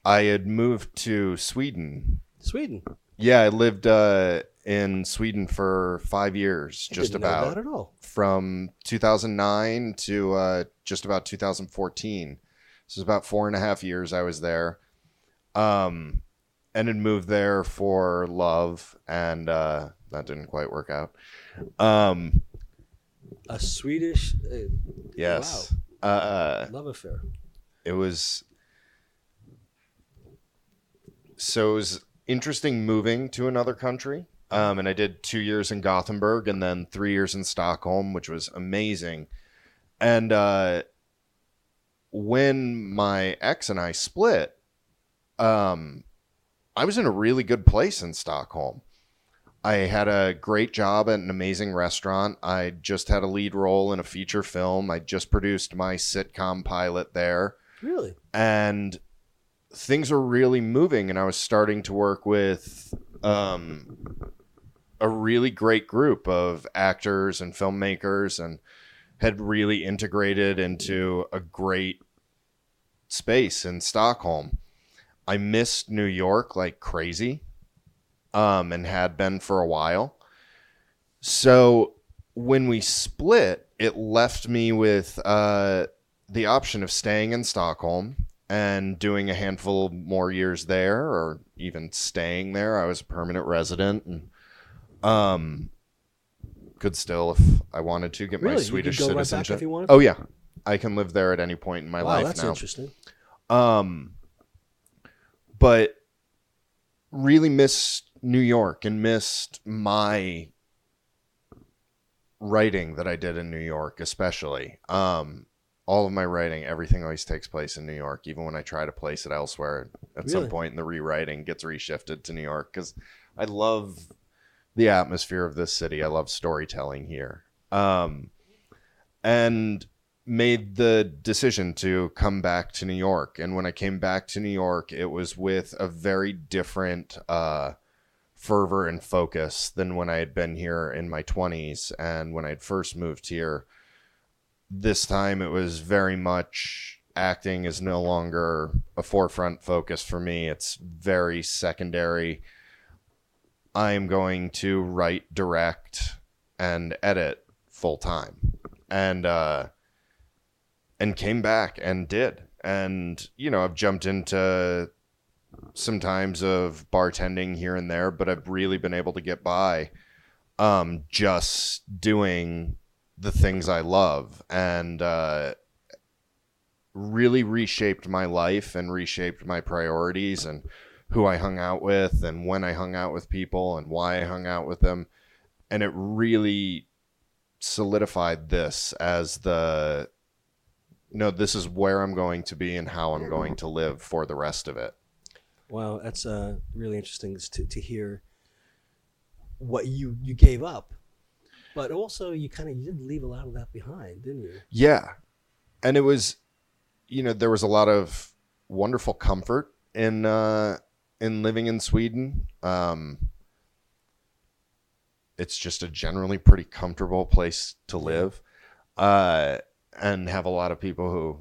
had moved to Sweden. Sweden? Yeah, I lived in Sweden for 5 years, just about. Know that at all. From 2009 to just about 2014. So it was about 4.5 years I was there, and had moved there for love, and that didn't quite work out. A Swedish, yes, wow, love affair. It was interesting moving to another country, and I did 2 years in Gothenburg and then 3 years in Stockholm, which was amazing, and when my ex and I split, I was in a really good place in Stockholm. I had a great job at an amazing restaurant. I just had a lead role in a feature film. I just produced my sitcom pilot there. Really? And things were really moving, and I was starting to work with a really great group of actors and filmmakers, and had really integrated into a great space in Stockholm. I missed New York like crazy, and had been for a while. So when we split, it left me with the option of staying in Stockholm and doing a handful more years there, or even staying there. I was a permanent resident, and could still, if I wanted to, get my Swedish you could go citizenship. right back if you wanted? Oh yeah, I can live there at any point in my life now. That's interesting. But really missed New York and missed my writing that I did in New York, especially. All of my writing, everything always takes place in New York, even when I try to place it elsewhere. At some point in the rewriting, gets reshifted to New York, because I love the atmosphere of this city. I love storytelling here. And made the decision to come back to New York. And when I came back to New York, it was with a very different fervor and focus than when I had been here in my 20s and when I had first moved here. This time it was very much acting is no longer a forefront focus for me. It's very secondary. I am going to write, direct, and edit full time. And came back and did. And, you know, I've jumped into some times of bartending here and there, but I've really been able to get by just doing the things I love, and really reshaped my life and reshaped my priorities and who I hung out with and when I hung out with people and why I hung out with them. And it really solidified this as this is where I'm going to be and how I'm going to live for the rest of it. Wow, that's really interesting to hear what you gave up, but also you did leave a lot of that behind, didn't you? Yeah, and it was, there was a lot of wonderful comfort in living in Sweden. It's just a generally pretty comfortable place to live, and have a lot of people who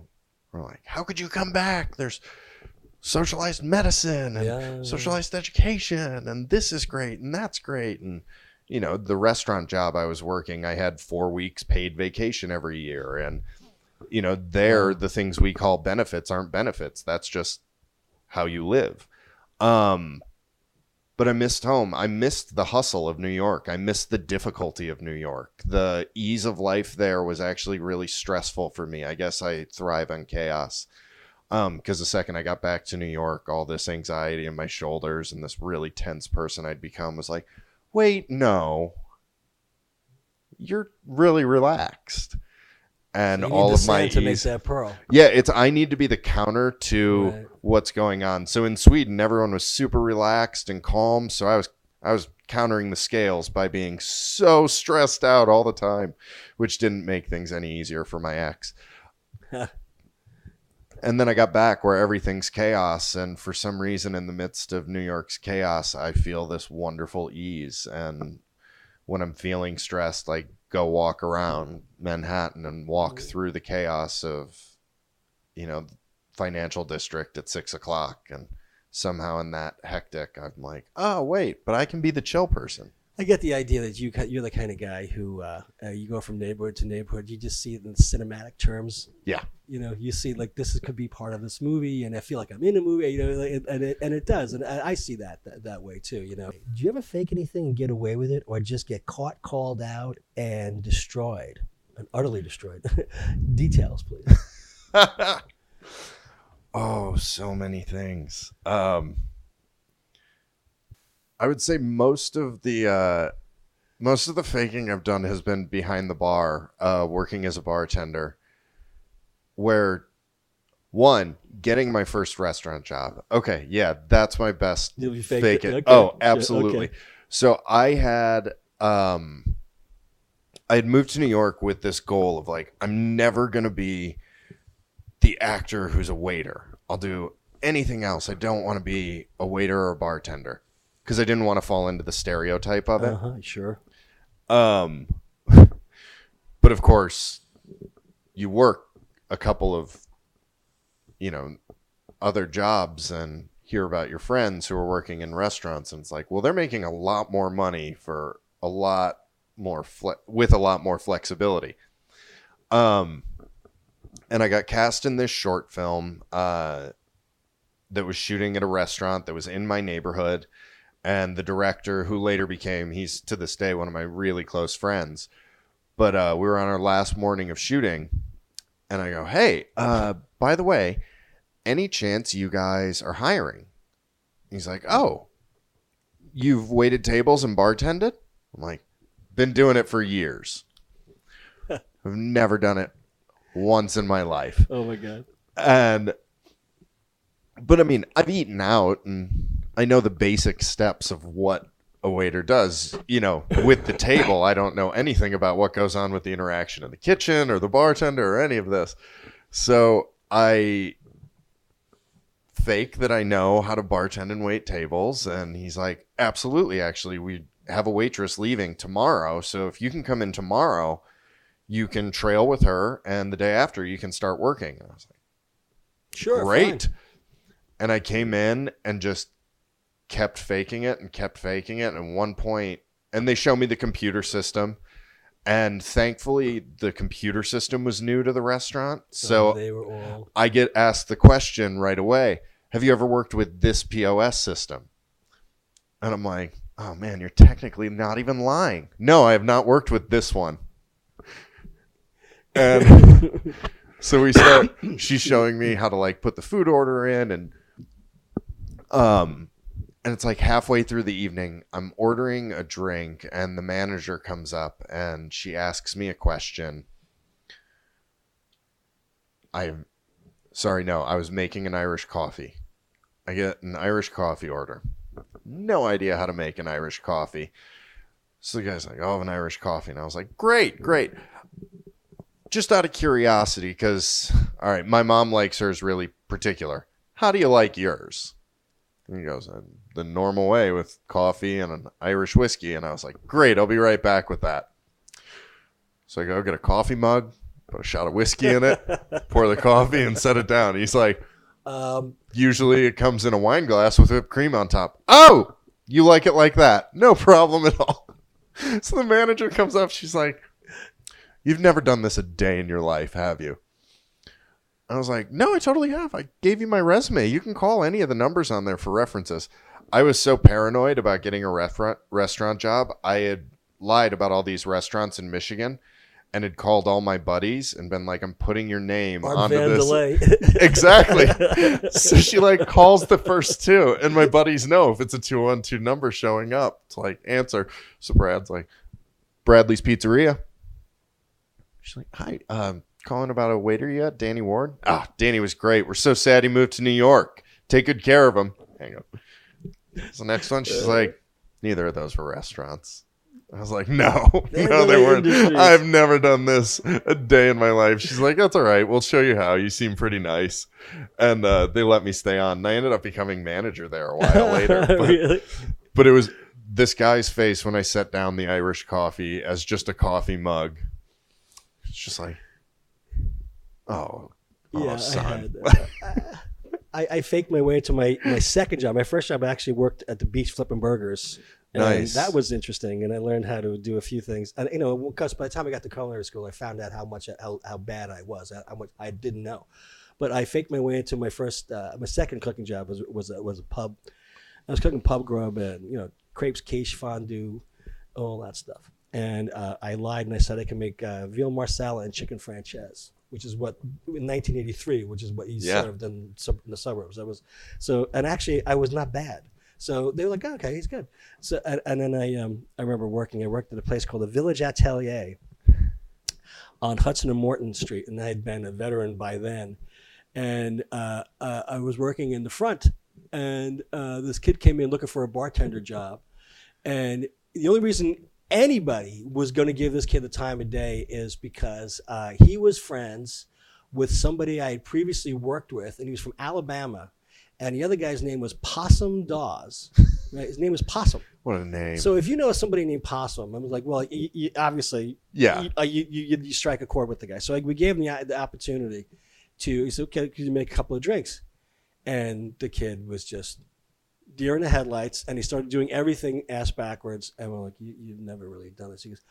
are like, "How could you come back? There's socialized medicine and socialized education, and this is great and that's great." And the restaurant job I was working, I had 4 weeks paid vacation every year, and the things we call benefits aren't benefits. That's just how you live. But I missed home. I missed the hustle of New York. I missed the difficulty of New York. The ease of life there was actually really stressful for me. I guess I thrive on chaos. Because the second I got back to New York, all this anxiety in my shoulders and this really tense person I'd become was like, wait, no, you're really relaxed. And so all of my to make that pearl. Yeah, I need to be the counter to what's going on. So in Sweden, everyone was super relaxed and calm. So I was countering the scales by being so stressed out all the time, which didn't make things any easier for my ex. And then I got back where everything's chaos. And for some reason, in the midst of New York's chaos, I feel this wonderful ease. And when I'm feeling stressed, I go walk around Manhattan and walk through the chaos of, financial district at 6:00. And somehow in that hectic, I'm like, oh, wait, but I can be the chill person. I get the idea that you're the kind of guy who you go from neighborhood to neighborhood. You just see it in cinematic terms. Yeah. You see like this could be part of this movie, and I feel like I'm in a movie. And it does, and I see that way too. Do you ever fake anything and get away with it, or just get caught, called out, and destroyed, and utterly destroyed? Details, please. Oh, so many things. I would say most of the faking I've done has been behind the bar, working as a bartender, where One, getting my first restaurant job. Okay, yeah, that's my best. You'll be fake it. Okay. Oh, absolutely. Okay. So I had moved to New York with this goal of like, I'm never gonna be the actor who's a waiter. I'll do anything else. I don't want to be a waiter or a bartender because I didn't want to fall into the stereotype of it. Sure. But of course, you work a couple of, other jobs and hear about your friends who are working in restaurants, and it's like, well, they're making a lot more money for a lot more with a lot more flexibility. And I got cast in this short film that was shooting at a restaurant that was in my neighborhood, and the director, who later he's to this day one of my really close friends, but we were on our last morning of shooting, and I go, hey, by the way, any chance you guys are hiring? He's like, oh, you've waited tables and bartended? I'm like, been doing it for years. I've never done it once in my life. Oh my God. But I mean, I've eaten out and I know the basic steps of what a waiter does, with the table. I don't know anything about what goes on with the interaction in the kitchen or the bartender or any of this. So I fake that I know how to bartend and wait tables. And he's like, absolutely. Actually, we have a waitress leaving tomorrow. So if you can come in tomorrow, you can trail with her. And the day after you can start working. And I was like, sure. Great. Fine. And I came in and just kept faking it. And at one point, and they show me the computer system. And thankfully, the computer system was new to the restaurant. So they were all... I get asked the question right away, have you ever worked with this POS system? And I'm like, oh man, you're technically not even lying. No, I have not worked with this one. And so she's showing me how to like put the food order in, and it's like halfway through the evening, I'm ordering a drink and the manager comes up and she asks me a question. I was making an Irish coffee. I get an Irish coffee order. No idea how to make an Irish coffee. So the guy's like, oh, I have an Irish coffee. And I was like, great. Just out of curiosity, because, all right, my mom likes hers really particular. How do you like yours? And he goes, the normal way with coffee and an Irish whiskey. And I was like, great, I'll be right back with that. So I go get a coffee mug, put a shot of whiskey in it, pour the coffee and set it down. He's like, usually it comes in a wine glass with whipped cream on top. Oh, you like it like that? No problem at all. So the manager comes up. She's like, you've never done this a day in your life, have you? I was like, no, I totally have. I gave you my resume. You can call any of the numbers on there for references. I was so paranoid about getting a restaurant job. I had lied about all these restaurants in Michigan and had called all my buddies and been like, I'm putting your name onto this. Exactly. So she like calls the first two, and my buddies know if it's a 212 number showing up to like answer. So Brad's like, Bradley's Pizzeria. She's like, hi, calling about a waiter yet? Danny Ward? Ah, Danny was great. We're so sad he moved to New York. Take good care of him. Hang on. So next one, she's like, neither of those were restaurants. I was like, no, they weren't. I've never done this a day in my life. She's like, that's all right. We'll show you how. You seem pretty nice. And they let me stay on. And I ended up becoming manager there a while later. Really? But it was this guy's face when I set down the Irish coffee as just a coffee mug. It's just like, son. I faked my way into my second job. My first job, I actually worked at the beach flipping burgers. And nice. That was interesting, and I learned how to do a few things. And because by the time I got to culinary school, I found out how bad I was. How much I didn't know. But I faked my way into my second cooking job was a pub. I was cooking pub grub and crepes, quiche, fondue, all that stuff. And I lied and I said I can make veal marsala and chicken franchise, which is what in 1983, which is what he served in the suburbs. And actually I was not bad. So they were like, oh, okay, he's good. So and then I remember I worked at a place called the Village Atelier on Hudson and Morton Street, and I had been a veteran by then. and I was working in the front, and this kid came in looking for a bartender job, and the only reason anybody was going to give this kid the time of day is because he was friends with somebody I had previously worked with, and he was from Alabama, and the other guy's name was Possum Dawes. Right? His name was Possum. What a name! So if you know somebody named Possum, I was like, well, you obviously, you strike a chord with the guy. So we gave him the opportunity to. He said, okay, could you make a couple of drinks? And the kid was just deer in the headlights, and he started doing everything ass backwards. And we're like, you've never really done this. He goes,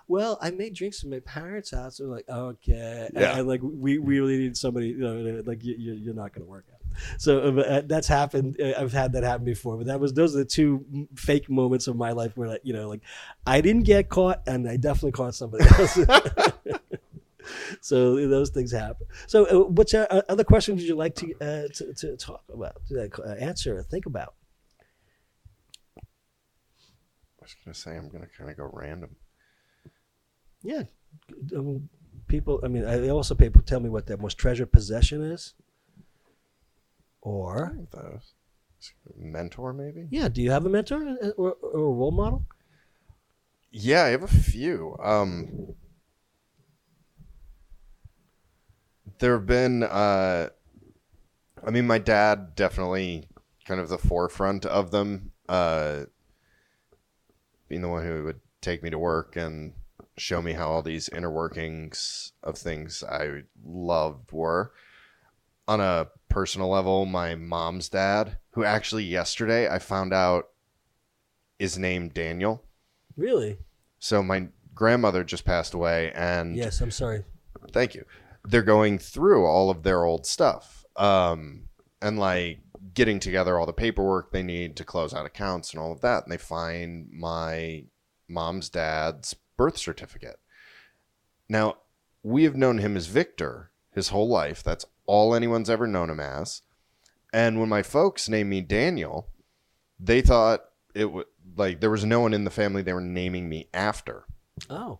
well, I made drinks in my parents' house. So we're like, okay. Yeah. And like, we really need somebody, like you're not going to work out. So that's happened. I've had that happen before, but those are the two fake moments of my life where, like I didn't get caught, and I definitely caught somebody else. So those things happen. So what's other questions would you like to talk about, answer, or think about? I was going to say I'm going to kind of go random. Yeah, people. I mean, people tell me what their most treasured possession is. Or those mentor, maybe. Yeah. Do you have a mentor or a role model? Yeah, I have a few. There have been. I mean, my dad definitely kind of the forefront of them. Being the one who would take me to work and show me how all these inner workings of things I loved were. On a personal level, my mom's dad, who actually yesterday I found out is named Daniel. Really? So my grandmother just passed away, and yes, I'm sorry. Thank you. They're going through all of their old stuff, and like getting together all the paperwork they need to close out accounts and all of that. And they find my mom's dad's birth certificate. Now, we have known him as Victor his whole life. That's all anyone's ever known him as. And when my folks named me Daniel, they thought it would, like, there was no one in the family they were naming me after. Oh.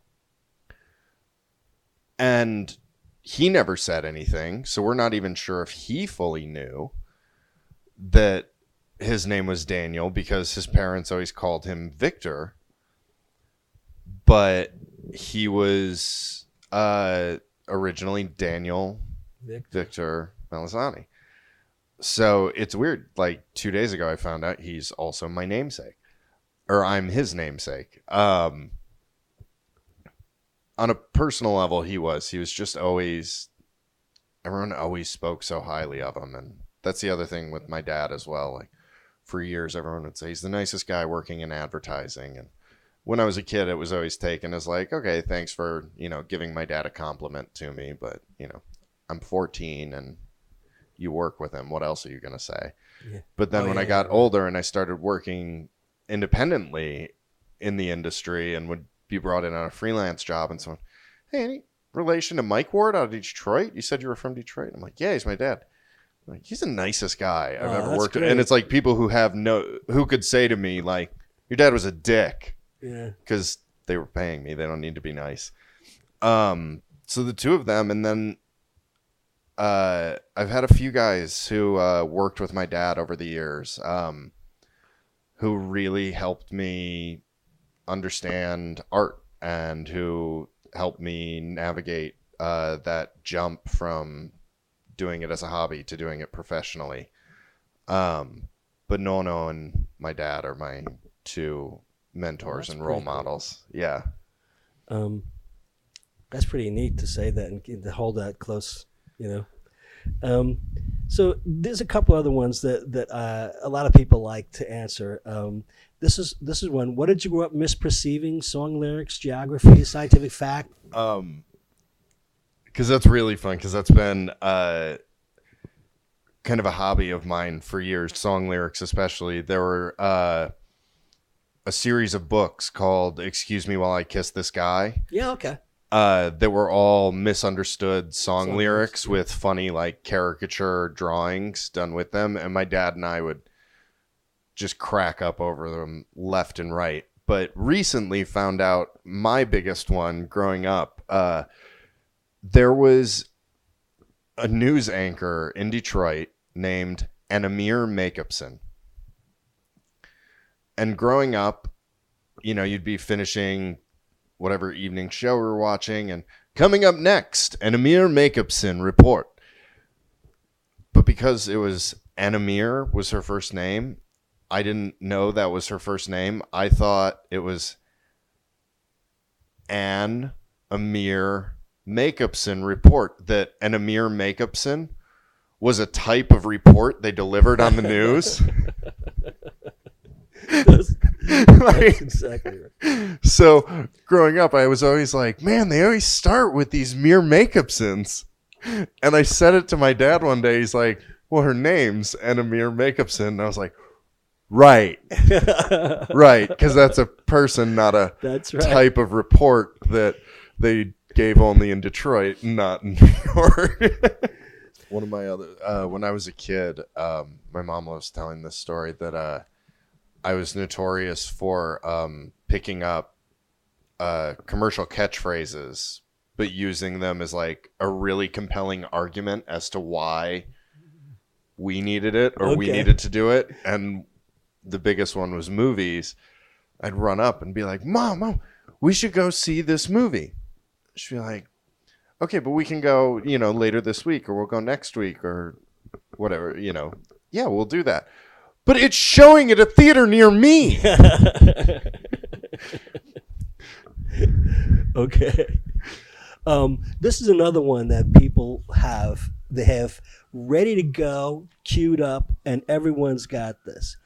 And he never said anything, so we're not even sure if he fully knew that his name was Daniel, because his parents always called him Victor. But he was originally Daniel Victor Melisani. So it's weird. Like 2 days ago, I found out he's also my namesake, or I'm his namesake. On a personal level, he was just always, everyone always spoke so highly of him. And that's the other thing with my dad as well. Like for years, everyone would say he's the nicest guy working in advertising. And when I was a kid, it was always taken as like, okay, thanks for, giving my dad a compliment to me. But, I'm 14 and you work with him. What else are you going to say? Yeah. But then when I got older and I started working independently in the industry and would be brought in on a freelance job and someone, hey, any relation to Mike Ward out of Detroit? You said you were from Detroit. I'm like, yeah, he's my dad. I'm like, he's the nicest guy I've ever worked with. And it's like people who could say to me, like, your dad was a dick. Yeah. Because they were paying me. They don't need to be nice. So the two of them, and then I've had a few guys who worked with my dad over the years who really helped me understand art and who helped me navigate that jump from doing it as a hobby to doing it professionally. But Nono and my dad are my two mentors and role models. Yeah. That's pretty neat to say that and to hold that close, So there's a couple other ones that a lot of people like to answer. This is one. What did you grow up misperceiving? Song lyrics, geography, scientific fact? Because that's really fun, because that's been kind of a hobby of mine for years, song lyrics especially. There were a series of books called Excuse Me While I Kiss This Guy. Yeah, okay. That were all misunderstood song lyrics with funny, like, caricature drawings done with them. And my dad and I would just crack up over them left and right. But recently found out my biggest one growing up, there was a news anchor in Detroit named Anamir Makeupson. And growing up, you know, you'd be finishing whatever evening show we were watching, and coming up next, Anamir Makeupson report. But because it was Anamir was her first name, I didn't know that was her first name. I thought it was Ann Amir Makeupson report, that Anamir Makeupson was a type of report they delivered on the news. That's exactly right. So growing up, I was always like, man, they always start with these Mir Makeupsons. And I said it to my dad one day. He's like, well, her name's Anamir Makeupson. And I was like, right. Right. Because that's a person, not a type of report that they gave only in Detroit, not in New York. One of my other, when I was a kid, my mom was telling this story that I was notorious for picking up commercial catchphrases, but using them as like a really compelling argument as to why we needed it or we needed to do it. And the biggest one was movies. I'd run up and be like, Mom, we should go see this movie. She'd be like, okay, but we can go, you know, later this week, or we'll go next week, or whatever, you know. Yeah, we'll do that. But it's showing at a theater near me. Okay. This is another one that people have. They have ready to go, queued up, and everyone's got this.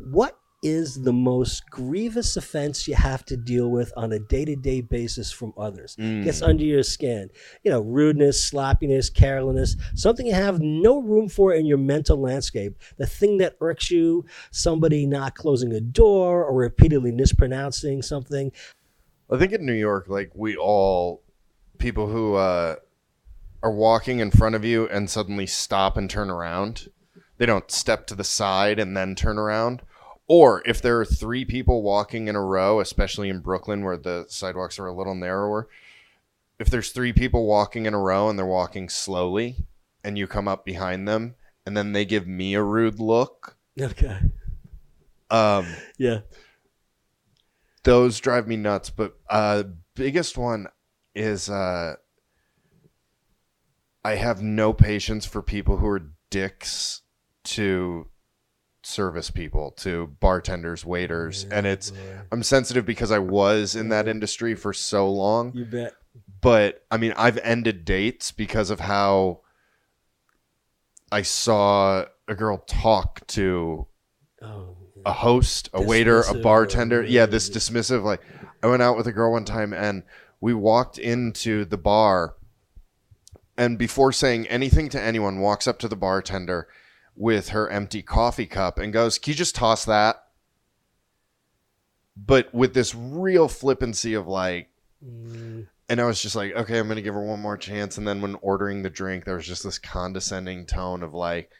What is the most grievous offense you have to deal with on a day-to-day basis from others? Gets under your skin. You know, rudeness, sloppiness, carelessness, something you have no room for in your mental landscape. The thing that irks you, somebody not closing a door or repeatedly mispronouncing something. I think in New York, like people who are walking in front of you and suddenly stop and turn around. They don't step to the side and then turn around. Or if there are three people walking in a row, especially in Brooklyn where the sidewalks are a little narrower, if there's three people walking in a row and they're walking slowly and you come up behind them and then they give me a rude look. Okay. Yeah. Those drive me nuts. But biggest one is I have no patience for people who are dicks to service people, to bartenders, waiters, and I'm sensitive because I was in that industry for so long. You bet. But I mean, I've ended dates because of how I saw a girl talk to a host, a waiter, a bartender. Yeah, this dismissive. Like, I went out with a girl one time and we walked into the bar, and before saying anything to anyone, walks up to the bartender with her empty coffee cup and goes, can you just toss that? But with this real flippancy of like, and I was just like, okay, I'm going to give her one more chance. And then when ordering the drink, there was just this condescending tone of like,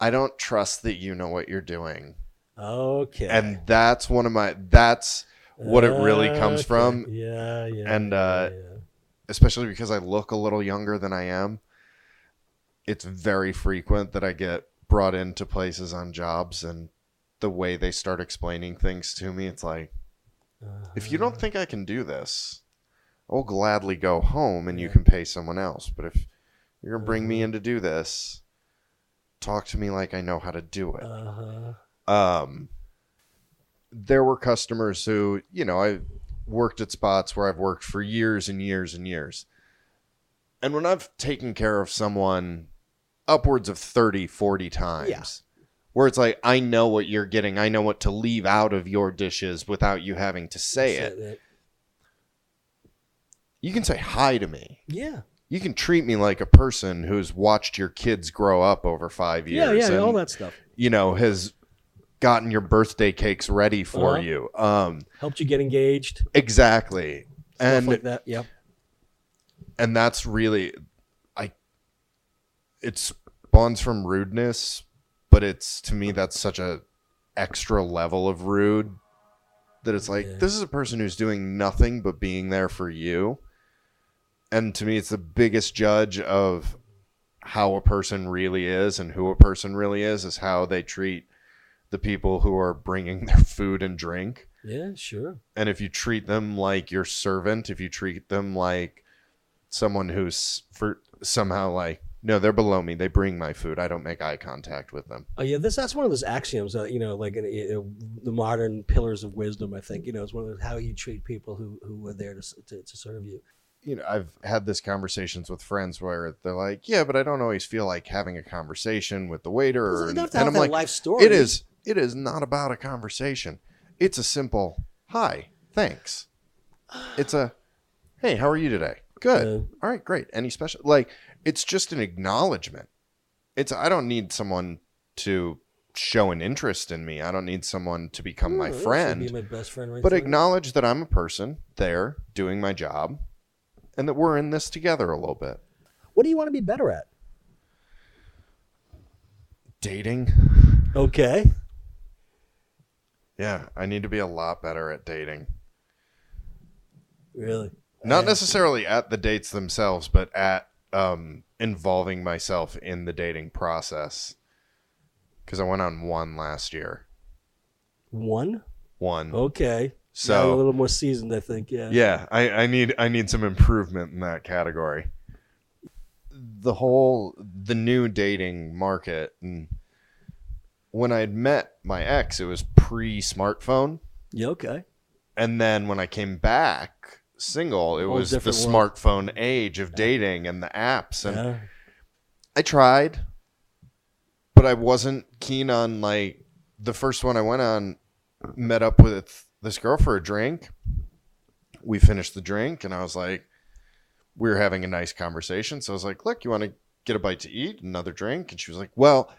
I don't trust that you know what you're doing. Okay. And that's what it really comes from. Yeah. And especially because I look a little younger than I am. It's very frequent that I get brought into places on jobs, and the way they start explaining things to me, it's like, if you don't think I can do this, I'll gladly go home and you can pay someone else. But if you're going to bring me in to do this, talk to me like I know how to do it. There were customers who, you know, I worked at spots where I've worked for years and years and years. And when I've taken care of someone upwards of 30, 40 times, where it's like, I know what you're getting. I know what to leave out of your dishes without you having to say it. You can say hi to me. Yeah. You can treat me like a person who's watched your kids grow up over 5 years. Yeah, and, all that stuff. You know, has gotten your birthday cakes ready for you. Helped you get engaged. Exactly. Stuff like that, yeah. And that's really... it spawns from rudeness, but it's, to me, that's such a extra level of rude that it's like, this is a person who's doing nothing but being there for you. And to me, it's the biggest judge of how a person really is and who a person really is how they treat the people who are bringing their food and drink. Yeah, sure. And if you treat them like your servant, if you treat them like someone who's somehow like, no, they're below me, they bring my food, I don't make eye contact with them. Oh yeah, that's one of those axioms, like the modern pillars of wisdom. I think it's one of those, how you treat people who are there to serve you. I've had this conversations with friends where they're like, yeah, but I don't always feel like having a conversation with the waiter. You don't have to have that life story. It is not about a conversation. It's a simple, hi, thanks. It's a, hey, how are you today? Good. All right, great. Any special, like, it's just an acknowledgement. I don't need someone to show an interest in me. I don't need someone to become my friend. Be my best friend right but there. acknowledge that I'm a person there doing my job and that we're in this together a little bit. What do you want to be better at? Dating. Okay. Yeah, I need to be a lot better at dating. Really? Not necessarily at the dates themselves, but at involving myself in the dating process. Because I went on one last year. One? One. Okay. So a little more seasoned, I think. Yeah. Yeah, I need some improvement in that category. The new dating market, and when I'd met my ex, it was pre-smartphone. Yeah. Okay. And then when I came back single, it was the smartphone age of dating and the apps. And I tried, but I wasn't keen on, like, the first one I went on, met up with this girl for a drink. We finished the drink and I was like, we were having a nice conversation. So I was like, look, you want to get a bite to eat, another drink? And she was like, well,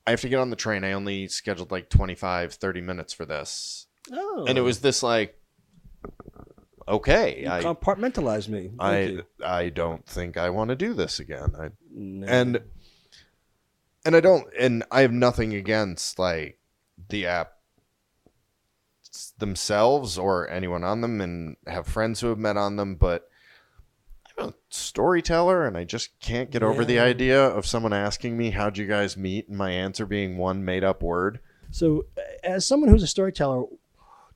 I have to get on the train. I only scheduled like 25, 30 minutes for this. Oh. And it was this like, okay. You compartmentalized me. I don't think I want to do this again. No. And I have nothing against like the app themselves or anyone on them, and have friends who have met on them, but I'm a storyteller and I just can't get over the idea of someone asking me, how'd you guys meet? And my answer being one made up word. So as someone who's a storyteller,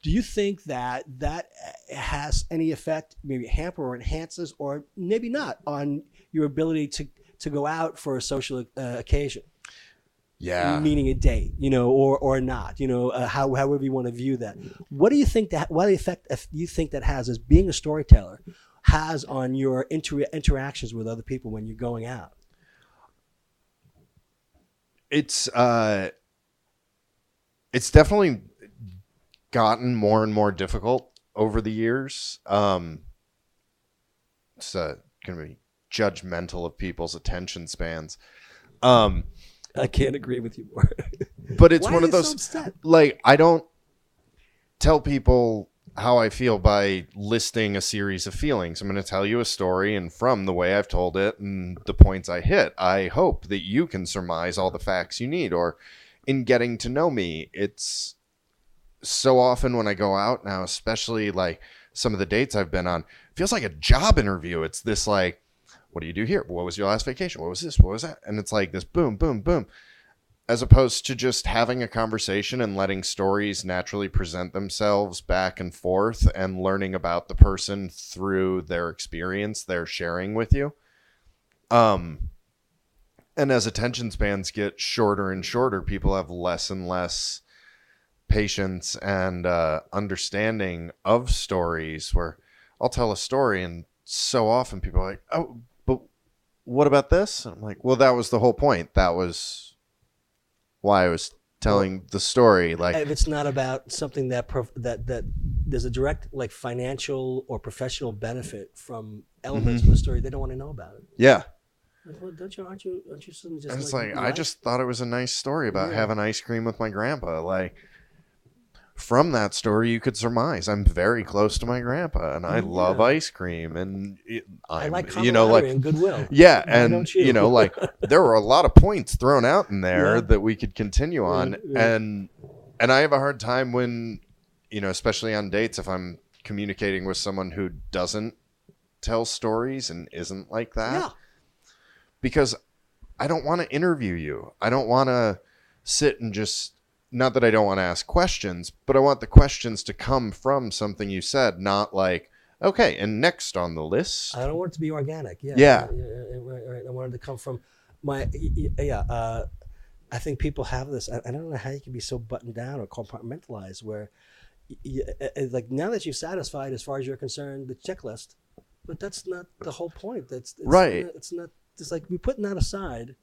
do you think that has any effect, maybe hamper or enhances, or maybe not, on your ability to go out for a social occasion? Yeah. Meaning a date, or not, however you want to view that. What do you think what effect you think that has, as being a storyteller, has on your interactions with other people when you're going out? It's definitely gotten more and more difficult over the years. It's going to be judgmental of people's attention spans. I can't agree with you more. But it's one of those, like, I don't tell people how I feel by listing a series of feelings. I'm going to tell you a story, and from the way I've told it and the points I hit, I hope that you can surmise all the facts you need. Or in getting to know me, it's so often when I go out now, especially like some of the dates I've been on, it feels like a job interview. It's this like, what do you do here? What was your last vacation? What was this? What was that? And it's like this boom, boom, boom, as opposed to just having a conversation and letting stories naturally present themselves back and forth and learning about the person through their experience they're sharing with you. And as attention spans get shorter and shorter, people have less and less patience and understanding of stories, where I'll tell a story and so often people are like, oh, what about this? And I'm like, well, that was the whole point. That was why I was telling the story. Like, if it's not about something that there's a direct, like, financial or professional benefit from elements of the story, they don't want to know about it. Yeah. Well, aren't you just it's like I just thought it was a nice story about having ice cream with my grandpa. Like, from that story, you could surmise I'm very close to my grandpa, and I love ice cream, and I like camaraderie and goodwill. Yeah, and like, there were a lot of points thrown out in there that we could continue on, and I have a hard time when, especially on dates, if I'm communicating with someone who doesn't tell stories and isn't like that, because I don't want to interview you. I don't want to sit and just, not that I don't want to ask questions, but I want the questions to come from something you said, not like, okay, and next on the list. I don't want it to be organic. Yeah. Right. I want it to come from my, I think people have this. I don't know how you can be so buttoned down or compartmentalized where, like, now that you've satisfied, as far as you're concerned, the checklist, but that's not the whole point. It's right. It's not. It's like we're putting that aside,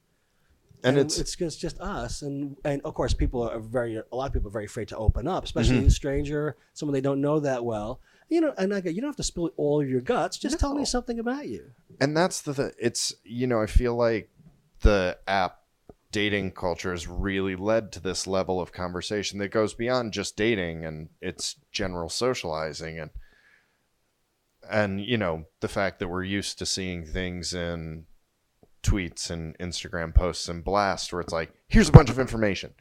and it's just us. And of course, a lot of people are very afraid to open up, especially a stranger, someone they don't know that well. You know, and you don't have to spill all of your guts. Just tell me something about you. And that's it's, I feel like the app dating culture has really led to this level of conversation that goes beyond just dating, and it's general socializing, and the fact that we're used to seeing things in tweets and Instagram posts and blasts where it's like, here's a bunch of information.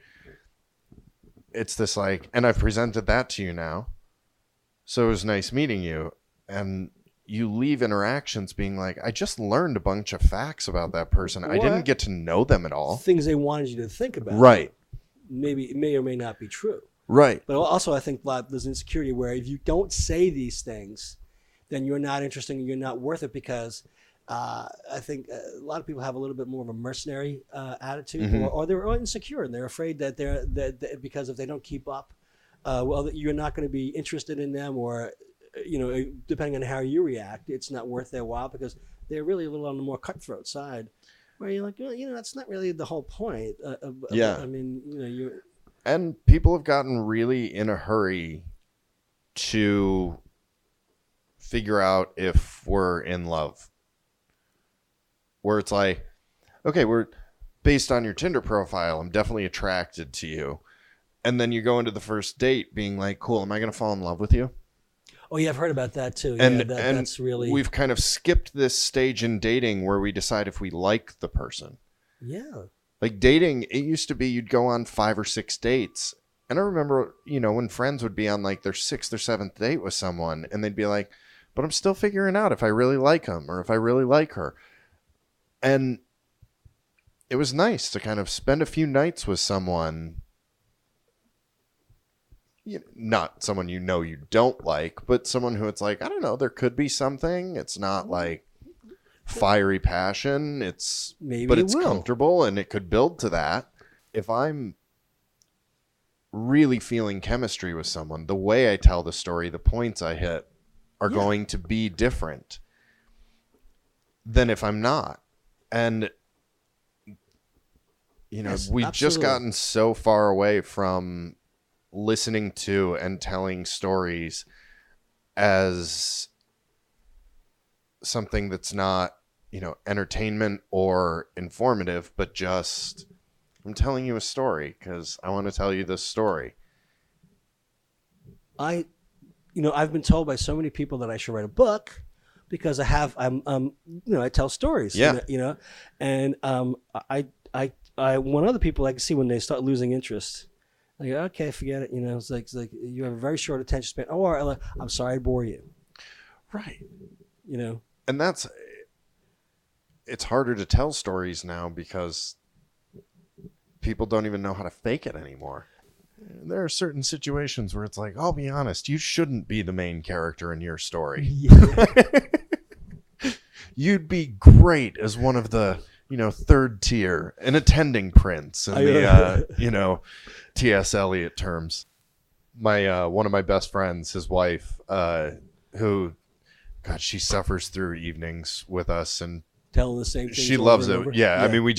It's this like, and I've presented that to you now, so it was nice meeting you. And you leave interactions being like, I just learned a bunch of facts about that person. I didn't get to know them at all. Things they wanted you to think about. Right. Maybe it may or may not be true. Right. But also I think there's insecurity where if you don't say these things, then you're not interesting and you're not worth it, because I think a lot of people have a little bit more of a mercenary attitude, or they're insecure and they're afraid that because if they don't keep up, that you're not going to be interested in them, or depending on how you react, it's not worth their while because they're really a little on the more cutthroat side, where you're like, that's not really the whole point. I mean, and people have gotten really in a hurry to figure out if we're in love, where it's like, okay, we're based on your Tinder profile, I'm definitely attracted to you. And then you go into the first date being like, cool, am I going to fall in love with you? Oh, yeah, I've heard about that too. And, that's really... We've kind of skipped this stage in dating where we decide if we like the person. Yeah. Like dating, it used to be you'd go on 5 or 6 dates. And I remember, when friends would be on like their 6th or 7th date with someone, and they'd be like, but I'm still figuring out if I really like him or if I really like her. And it was nice to kind of spend a few nights with someone, not someone you don't like, but someone who it's like, I don't know, there could be something. It's not like fiery passion. It's comfortable, and it could build to that. If I'm really feeling chemistry with someone, the way I tell the story, the points I hit are going to be different than if I'm not. And we've just gotten so far away from listening to and telling stories as something that's not, entertainment or informative, but just, I'm telling you a story because I want to tell you this story. I've been told by so many people that I should write a book because I tell stories. Yeah. And I want other people I can see when they start losing interest. Like, okay, forget it. It's like you have a very short attention span. Oh, I'm sorry I bore you. Right. And it's harder to tell stories now because people don't even know how to fake it anymore. There are certain situations where it's like, I'll be honest, you shouldn't be the main character in your story. Yeah. You'd be great as one of the, third tier, an attending prince in the, T.S. Eliot terms. My one of my best friends, his wife, who, God, she suffers through evenings with us and telling the same thing. She loves it. Yeah. I mean,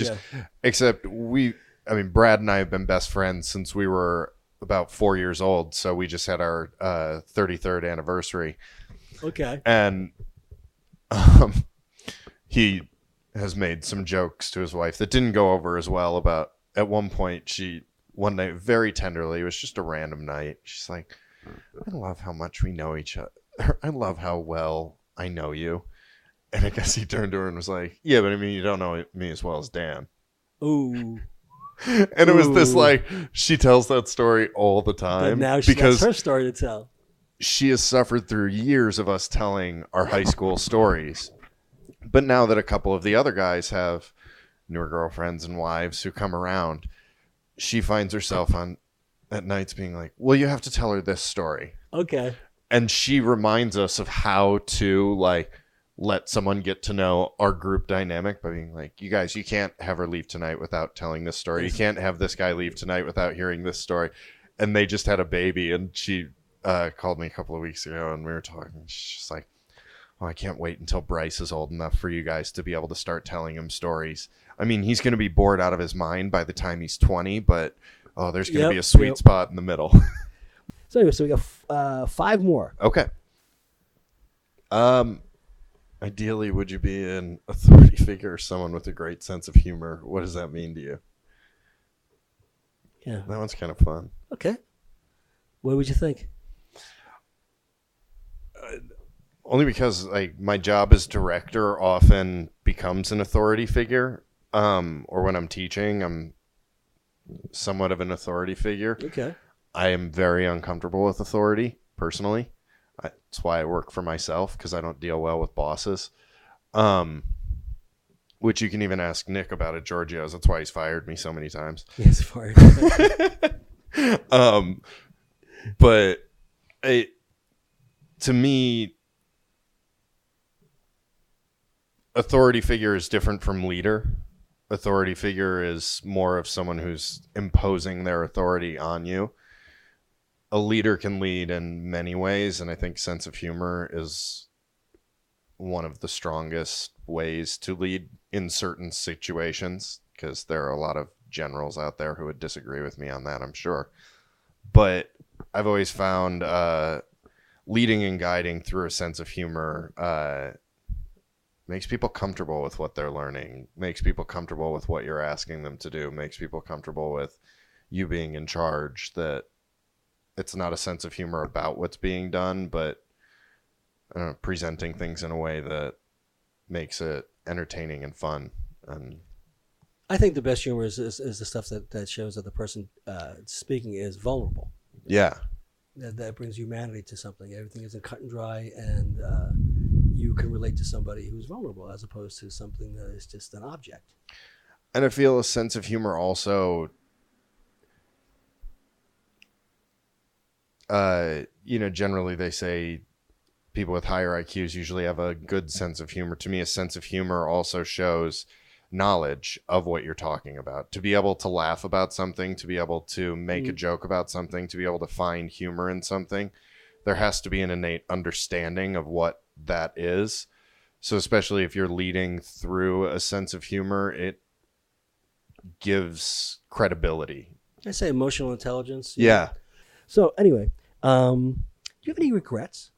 except Brad and I have been best friends since we were about 4 years old. So we just had our 33rd anniversary. Okay. And he has made some jokes to his wife that didn't go over as well about, at one point, one night, very tenderly, it was just a random night. She's like, I love how much we know each other. I love how well I know you. And I guess he turned to her and was like, yeah, but you don't know me as well as Dan. Ooh. And it was this like, she tells that story all the time. But now that's her story to tell. She has suffered through years of us telling our high school stories. But now that a couple of the other guys have, newer girlfriends and wives who come around, she finds herself at nights being like, well, you have to tell her this story. Okay. And she reminds us of how to like let someone get to know our group dynamic by being like, you guys, you can't have her leave tonight without telling this story. You can't have this guy leave tonight without hearing this story. And they just had a baby, and she called me a couple of weeks ago, and we were talking. She's just like, oh, I can't wait until Bryce is old enough for you guys to be able to start telling him stories. I mean, he's going to be bored out of his mind by the time he's 20, but there's going to be a sweet spot in the middle. So anyway, so we got 5 more. Okay. Ideally, would you be an authority figure or someone with a great sense of humor? What does that mean to you? Yeah. That one's kind of fun. Okay. What would you think? Only because like my job as director often becomes an authority figure. Or when I'm teaching, I'm somewhat of an authority figure. Okay. I am very uncomfortable with authority, personally. That's why I work for myself, because I don't deal well with bosses. Which you can even ask Nick about at Giorgio's. That's why he's fired me so many times. He's fired. But to me, authority figure is different from leader. Authority figure is more of someone who's imposing their authority on you. A leader can lead in many ways, and I think sense of humor is one of the strongest ways to lead in certain situations, because there are a lot of generals out there who would disagree with me on that, I'm sure. But I've always found leading and guiding through a sense of humor makes people comfortable with what they're learning, makes people comfortable with what you're asking them to do, makes people comfortable with you being in charge, that it's not a sense of humor about what's being done, but I don't know, presenting things in a way that makes it entertaining and fun. And I think the best humor is the stuff that shows that the person speaking is vulnerable. Yeah. That brings humanity to something. Everything isn't cut and dry, and you can relate to somebody who's vulnerable as opposed to something that is just an object. And I feel a sense of humor also, generally they say people with higher IQs usually have a good sense of humor. To me, a sense of humor also shows knowledge of what you're talking about. To be able to laugh about something, to be able to make a joke about something, to be able to find humor in something, there has to be an innate understanding of what that is. So especially if you're leading through a sense of humor, it gives credibility. I say emotional intelligence. Yeah. So anyway, do you have any regrets?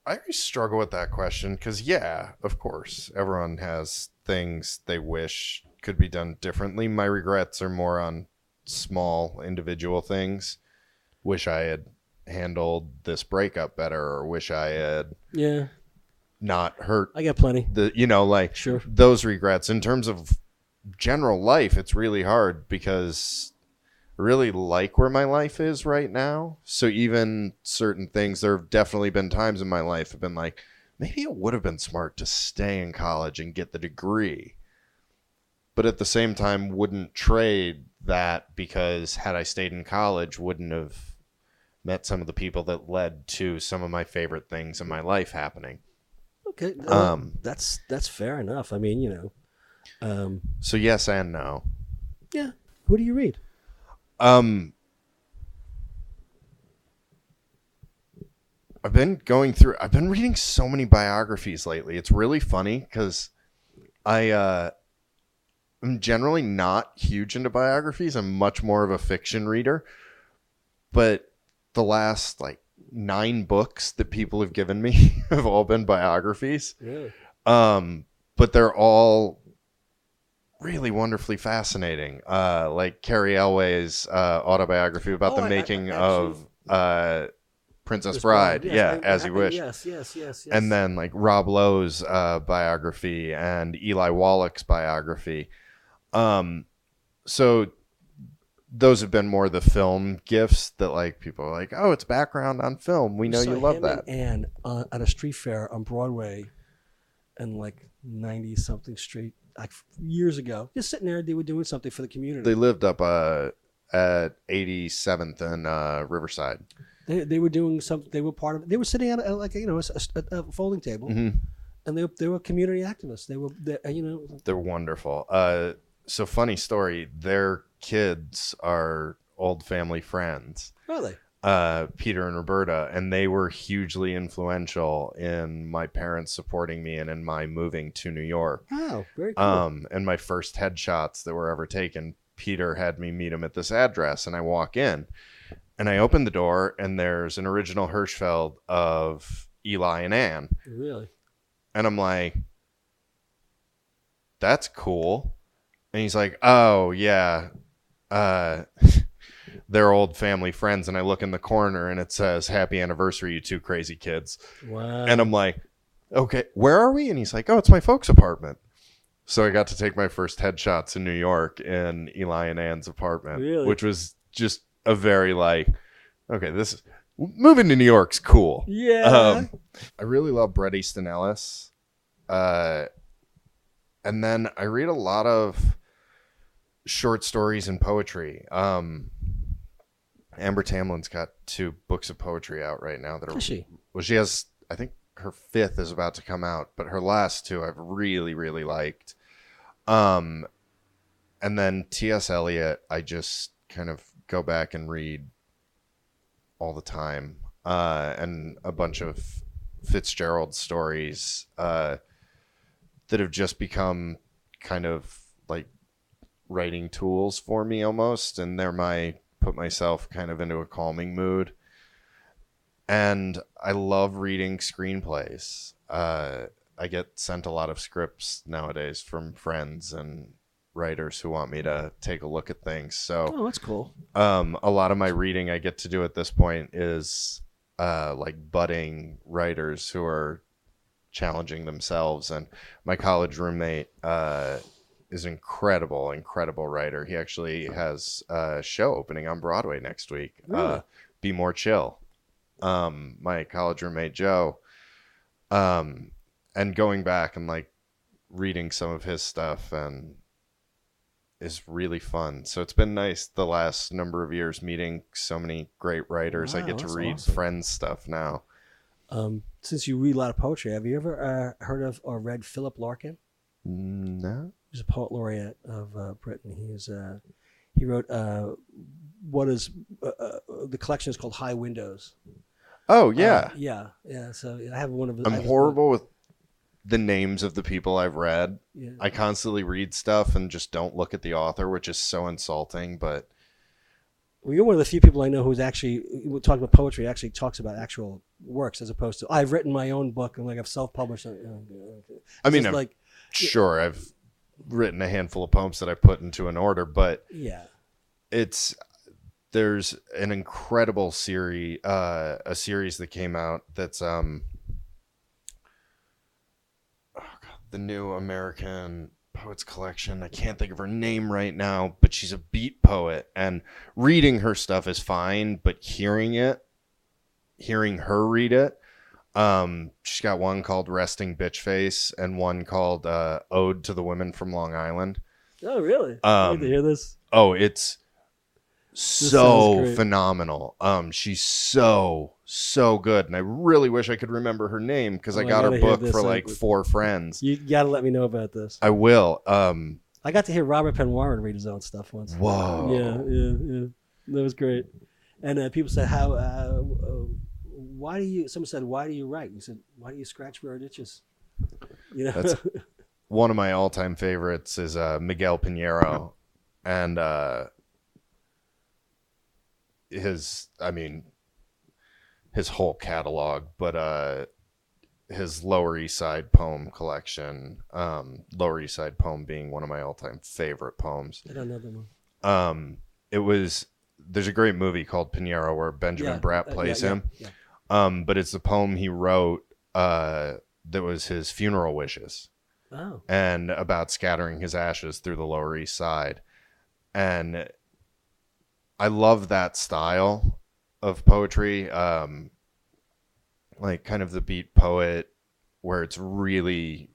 I always struggle with that question because, yeah, of course, everyone has things they wish could be done differently. My regrets are more on small individual things. Wish I had handled this breakup better, or wish I had not hurt. I got plenty. Sure. Those regrets. In terms of general life, it's really hard because I really like where my life is right now. So even certain things, there have definitely been times in my life have been like, maybe it would have been smart to stay in college and get the degree. But at the same time, wouldn't trade that, because had I stayed in college, wouldn't have met some of the people that led to some of my favorite things in my life happening. Okay. That's fair enough. I mean, So yes and no. Yeah. Who do you read? I've been reading so many biographies lately. It's really funny because I'm generally not huge into biographies. I'm much more of a fiction reader. But the last 9 books that people have given me have all been biographies. Really? But they're all really wonderfully fascinating. Like Carrie Elway's autobiography about the making of Princess Bride. Yes, As You Wish. Yes. And then Rob Lowe's biography and Eli Wallach's biography. So those have been more the film gifts that like people are like, oh, it's background on film. We know you love that. And at a street fair on Broadway, and like 90 something street, like years ago, just sitting there, they were doing something for the community. They lived up at 87th and Riverside. They were doing something. They were part of it. They were sitting at a folding table, and they were community activists. They're wonderful. So funny story. Their kids are old family friends. Are they? Peter and Roberta, and they were hugely influential in my parents supporting me and in my moving to New York. Oh, very cool. And my first headshots that were ever taken, Peter had me meet him at this address, and I walk in, and I open the door, and there's an original Hirschfeld of Eli and Ann. Really? And I'm like, that's cool. And he's like, oh, yeah. They're old family friends. And I look in the corner and it says, happy anniversary, you two crazy kids. Wow. And I'm like, okay, where are we? And he's like, oh, it's my folks' apartment. So I got to take my first headshots in New York in Eli and Ann's apartment, really? Which was just a very like, okay, moving to New York's cool. Yeah. I really love Bret Easton Ellis. And then I read a lot of short stories and poetry. Amber Tamlin's got 2 books of poetry out right now. Is she? Well, she has, I think her 5th is about to come out, but her last 2 I've really, really liked. And then T.S. Eliot, I just kind of go back and read all the time. And a bunch of Fitzgerald stories that have just become kind of like writing tools for me almost, and they're put myself kind of into a calming mood. And I love reading screenplays. I get sent a lot of scripts nowadays from friends and writers who want me to take a look at things. So that's cool. A lot of my reading I get to do at this point is like budding writers who are challenging themselves. And my college roommate is an incredible writer. He actually has a show opening on Broadway next week. Really? Be More Chill. My college roommate Joe, and going back and like reading some of his stuff and is really fun. So it's been nice the last number of years meeting so many great writers. Wow, I get to read awesome. friends' stuff now. Since you read a lot of poetry, have you ever heard of or read Philip Larkin? No. He's a poet laureate of Britain. He wrote what is the collection is called High Windows. Oh yeah, yeah. So I have one of. I'm horrible with the names of the people I've read. Yeah. I constantly read stuff and just don't look at the author, which is so insulting. But well, you're one of the few people I know who's actually talking about poetry. Actually talks about actual works as opposed to I've written my own book and like I've self-published. I mean, I'm sure I've written a handful of poems that I put into an order, but yeah, there's an incredible series, a series that came out that's the New American Poets Collection. I can't think of her name right now, but she's a beat poet, and reading her stuff is fine, but hearing her read it, she's got one called Resting Bitch Face and one called Ode to the Women from Long Island. Oh, really? I need to hear this. Oh, it's so phenomenal. She's so good, and I really wish I could remember her name because I got her book for like 4 friends. You gotta let me know about this. I will. I got to hear Robert Penn Warren read his own stuff once. Whoa. Yeah. That was great. And people said, someone said, why do you write? You said, why do you scratch for our ditches? You know? That's one of my all-time favorites is Miguel Pinheiro, and his whole catalog, but his Lower East Side poem collection, Lower East Side poem being one of my all-time favorite poems. I don't know that one. There's a great movie called Pinheiro where Benjamin Bratt plays him. Yeah. But it's the poem he wrote that was his funeral wishes. Oh. And about scattering his ashes through the Lower East Side. And I love that style of poetry. Like kind of the beat poet where it's really,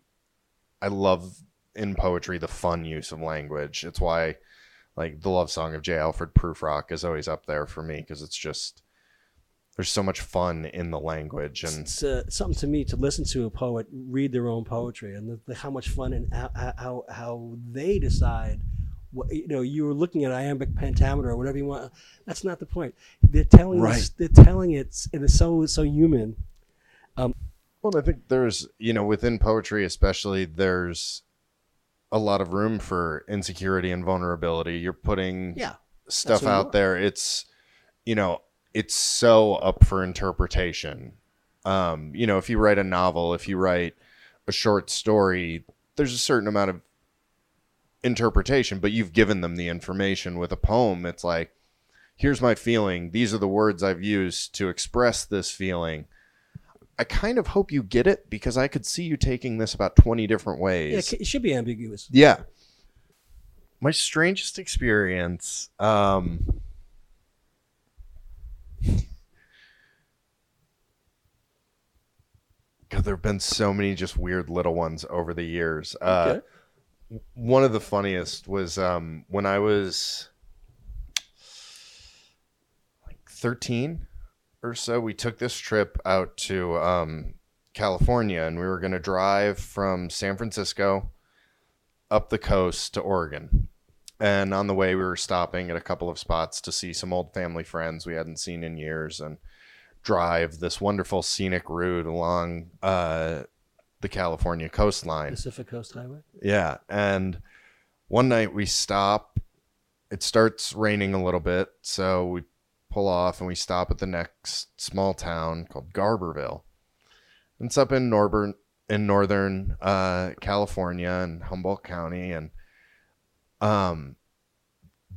I love in poetry the fun use of language. It's why like the love song of J. Alfred Prufrock is always up there for me, because it's just, there's so much fun in the language. And it's something to me to listen to a poet read their own poetry, and how much fun, and how they decide. What, you were looking at iambic pentameter or whatever you want. That's not the point. They're telling us. They're telling it, and it's so human. Well, I think there's, within poetry especially, there's a lot of room for insecurity and vulnerability. You're putting stuff out there. It's, it's so up for interpretation. If you write a novel, if you write a short story, there's a certain amount of interpretation, but you've given them the information. With a poem, it's like, here's my feeling. These are the words I've used to express this feeling. I kind of hope you get it, because I could see you taking this about 20 different ways. Yeah, it should be ambiguous. Yeah. My strangest experience, God, there have been so many just weird little ones over the years. Okay. One of the funniest was when I was like 13 or so. We took this trip out to California, and we were going to drive from San Francisco up the coast to Oregon. And on the way, we were stopping at a couple of spots to see some old family friends we hadn't seen in years, and drive this wonderful scenic route along the California coastline. Pacific Coast Highway? Yeah. And one night we stop. It starts raining a little bit, so we pull off and we stop at the next small town called Garberville. And it's up in northern California and Humboldt County. And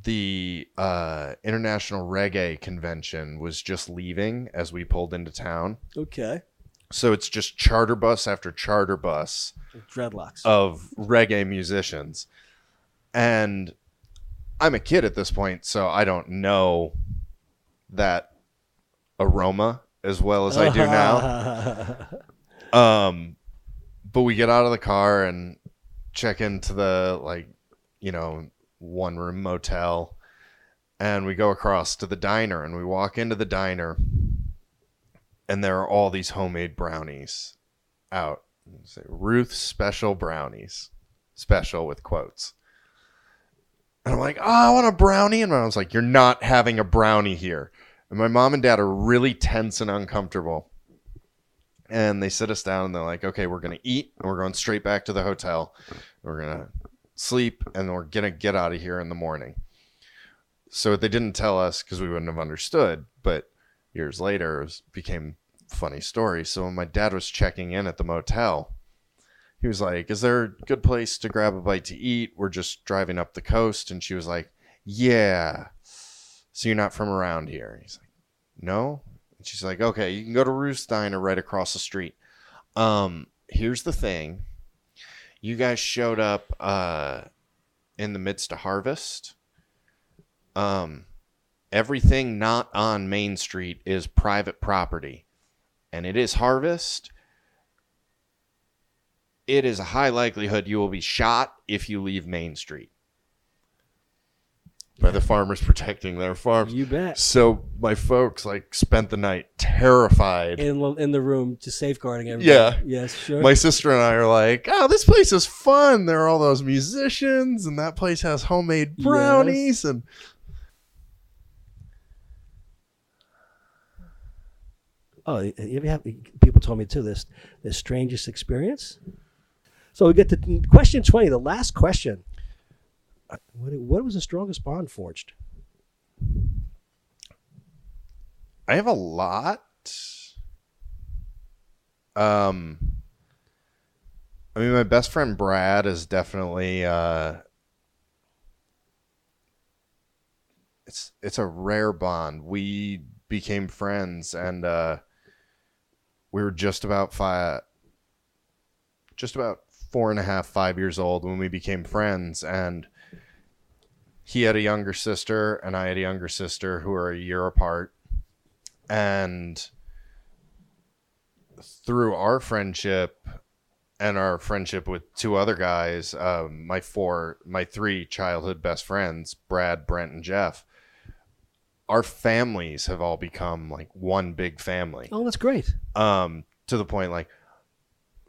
the International Reggae Convention was just leaving as we pulled into town. Okay. So it's just charter bus after charter bus dreadlocks of reggae musicians. And I'm a kid at this point, so I don't know that aroma as well as I do now. But we get out of the car and check into the one room motel, and we go across to the diner, and we walk into the diner, and there are all these homemade brownies out. Say Ruth's special brownies, special with quotes. And I'm like, oh, I want a brownie. And I was like, you're not having a brownie here. And my mom and dad are really tense and uncomfortable. And they sit us down and they're like, okay, we're going to eat and we're going straight back to the hotel. We're going to sleep and we're going to get out of here in the morning. So they didn't tell us because we wouldn't have understood. But years later, it became a funny story. So when my dad was checking in at the motel, he was like, is there a good place to grab a bite to eat? We're just driving up the coast. And she was like, yeah. So you're not from around here? He's like, no. And she's like, okay, you can go to Ruth's Diner right across the street. Here's the thing. You guys showed up in the midst of harvest. Everything not on Main Street is private property. And it is harvest. It is a high likelihood you will be shot if you leave Main Street. By the farmers protecting their farms. You bet. So my folks spent the night terrified. In the room, just safeguarding everybody. Yeah. Yes, sure. My sister and I are like, oh, this place is fun. There are all those musicians, and that place has homemade brownies. Yes. And people told me too, this strangest experience. So we get to question 20, the last question. What was the strongest bond forged? I have a lot. I mean, my best friend Brad is definitely it's a rare bond. We became friends, and we were just about 4.5, 5 years old when we became friends, and he had a younger sister and I had a younger sister who are a year apart. And through our friendship and our friendship with two other guys, my three childhood best friends, Brad, Brent, and Jeff, our families have all become like one big family. Oh, that's great. To the point, like,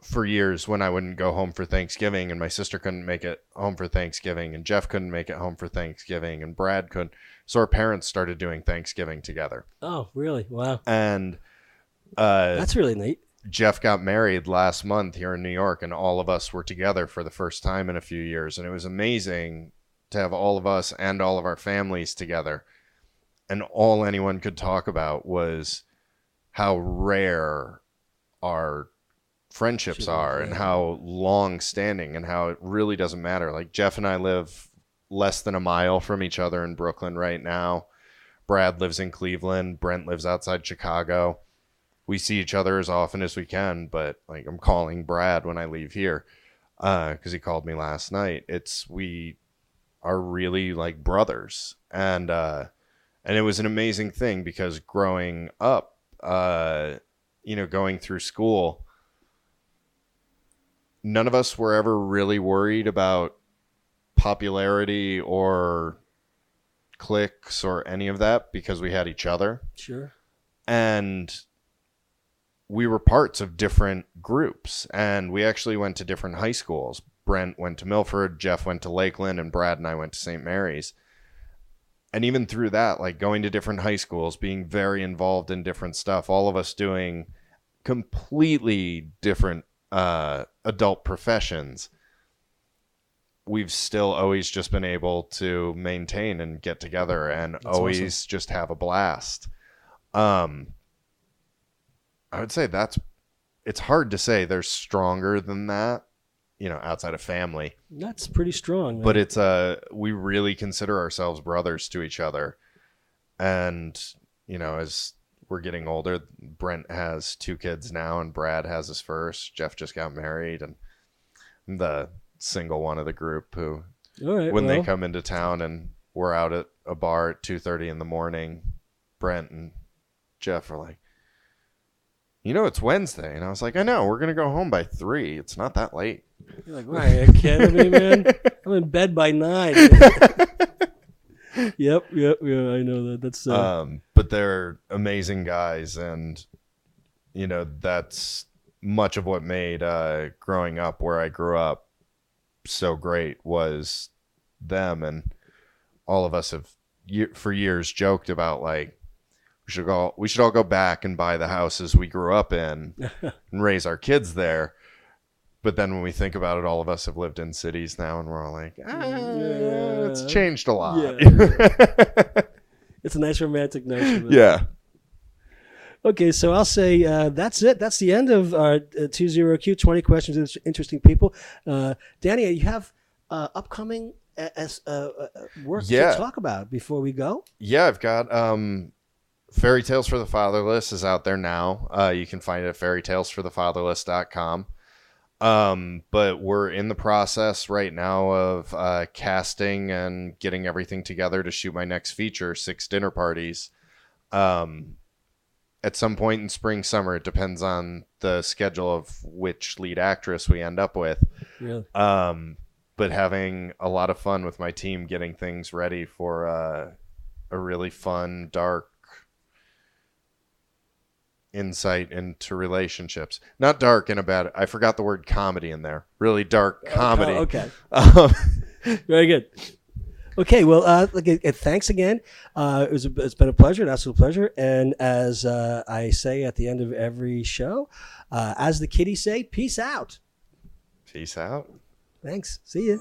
for years when I wouldn't go home for Thanksgiving and my sister couldn't make it home for Thanksgiving and Jeff couldn't make it home for Thanksgiving and Brad couldn't. So our parents started doing Thanksgiving together. Oh, really? Wow. And that's really neat. Jeff got married last month here in New York and all of us were together for the first time in a few years. And it was amazing to have all of us and all of our families together. And all anyone could talk about was how rare our friendships are and how long standing and how it really doesn't matter. Like Jeff and I live less than a mile from each other in Brooklyn right now. Brad lives in Cleveland. Brent lives outside Chicago. We see each other as often as we can, but like I'm calling Brad when I leave here because he called me last night. We are really like brothers. And it was an amazing thing because growing up, going through school, none of us were ever really worried about popularity or cliques or any of that because we had each other. Sure. And we were parts of different groups and we actually went to different high schools. Brent went to Milford, Jeff went to Lakeland, and Brad and I went to St. Mary's. And even through that, like going to different high schools, being very involved in different stuff, all of us doing completely different adult professions, we've still always just been able to maintain and get together and that's always awesome. Just have a blast. I would say it's hard to say they're stronger than that, outside of family. That's pretty strong, man. But it's we really consider ourselves brothers to each other. And, as we're getting older, Brent has 2 kids now and Brad has his first. Jeff just got married and I'm the single one of the group who, they come into town and we're out at a bar at 2:30 in the morning, Brent and Jeff are like, it's Wednesday. And I was like, I know, we're going to go home by 3. It's not that late. You're like, are you kidding me, man? I'm in bed by 9. Yep, I know that. That's but they're amazing guys, and that's much of what made growing up where I grew up so great was them. And all of us have for years joked about like we should all go back and buy the houses we grew up in and raise our kids there. But then when we think about it, all of us have lived in cities now, and we're all like, it's changed a lot. Yeah. It's a nice romantic notion. Yeah. Okay, so I'll say that's it. That's the end of our 20Q, 20 questions with interesting people. Danny, you have upcoming work to talk about before we go? Yeah, I've got Fairy Tales for the Fatherless is out there now. You can find it at fairytalesforthefatherless.com. But we're in the process right now of casting and getting everything together to shoot my next feature, 6 Dinner Parties. At some point in spring, summer, it depends on the schedule of which lead actress we end up with. Really? But having a lot of fun with my team, getting things ready for a really fun, dark insight into relationships. Not dark in a bad, I forgot the word comedy in there. Really dark comedy. Okay. Very good. Okay, well, thanks again. It's been a pleasure, an absolute pleasure. And as I say at the end of every show, as the kiddies say, peace out. Peace out. Thanks. See ya.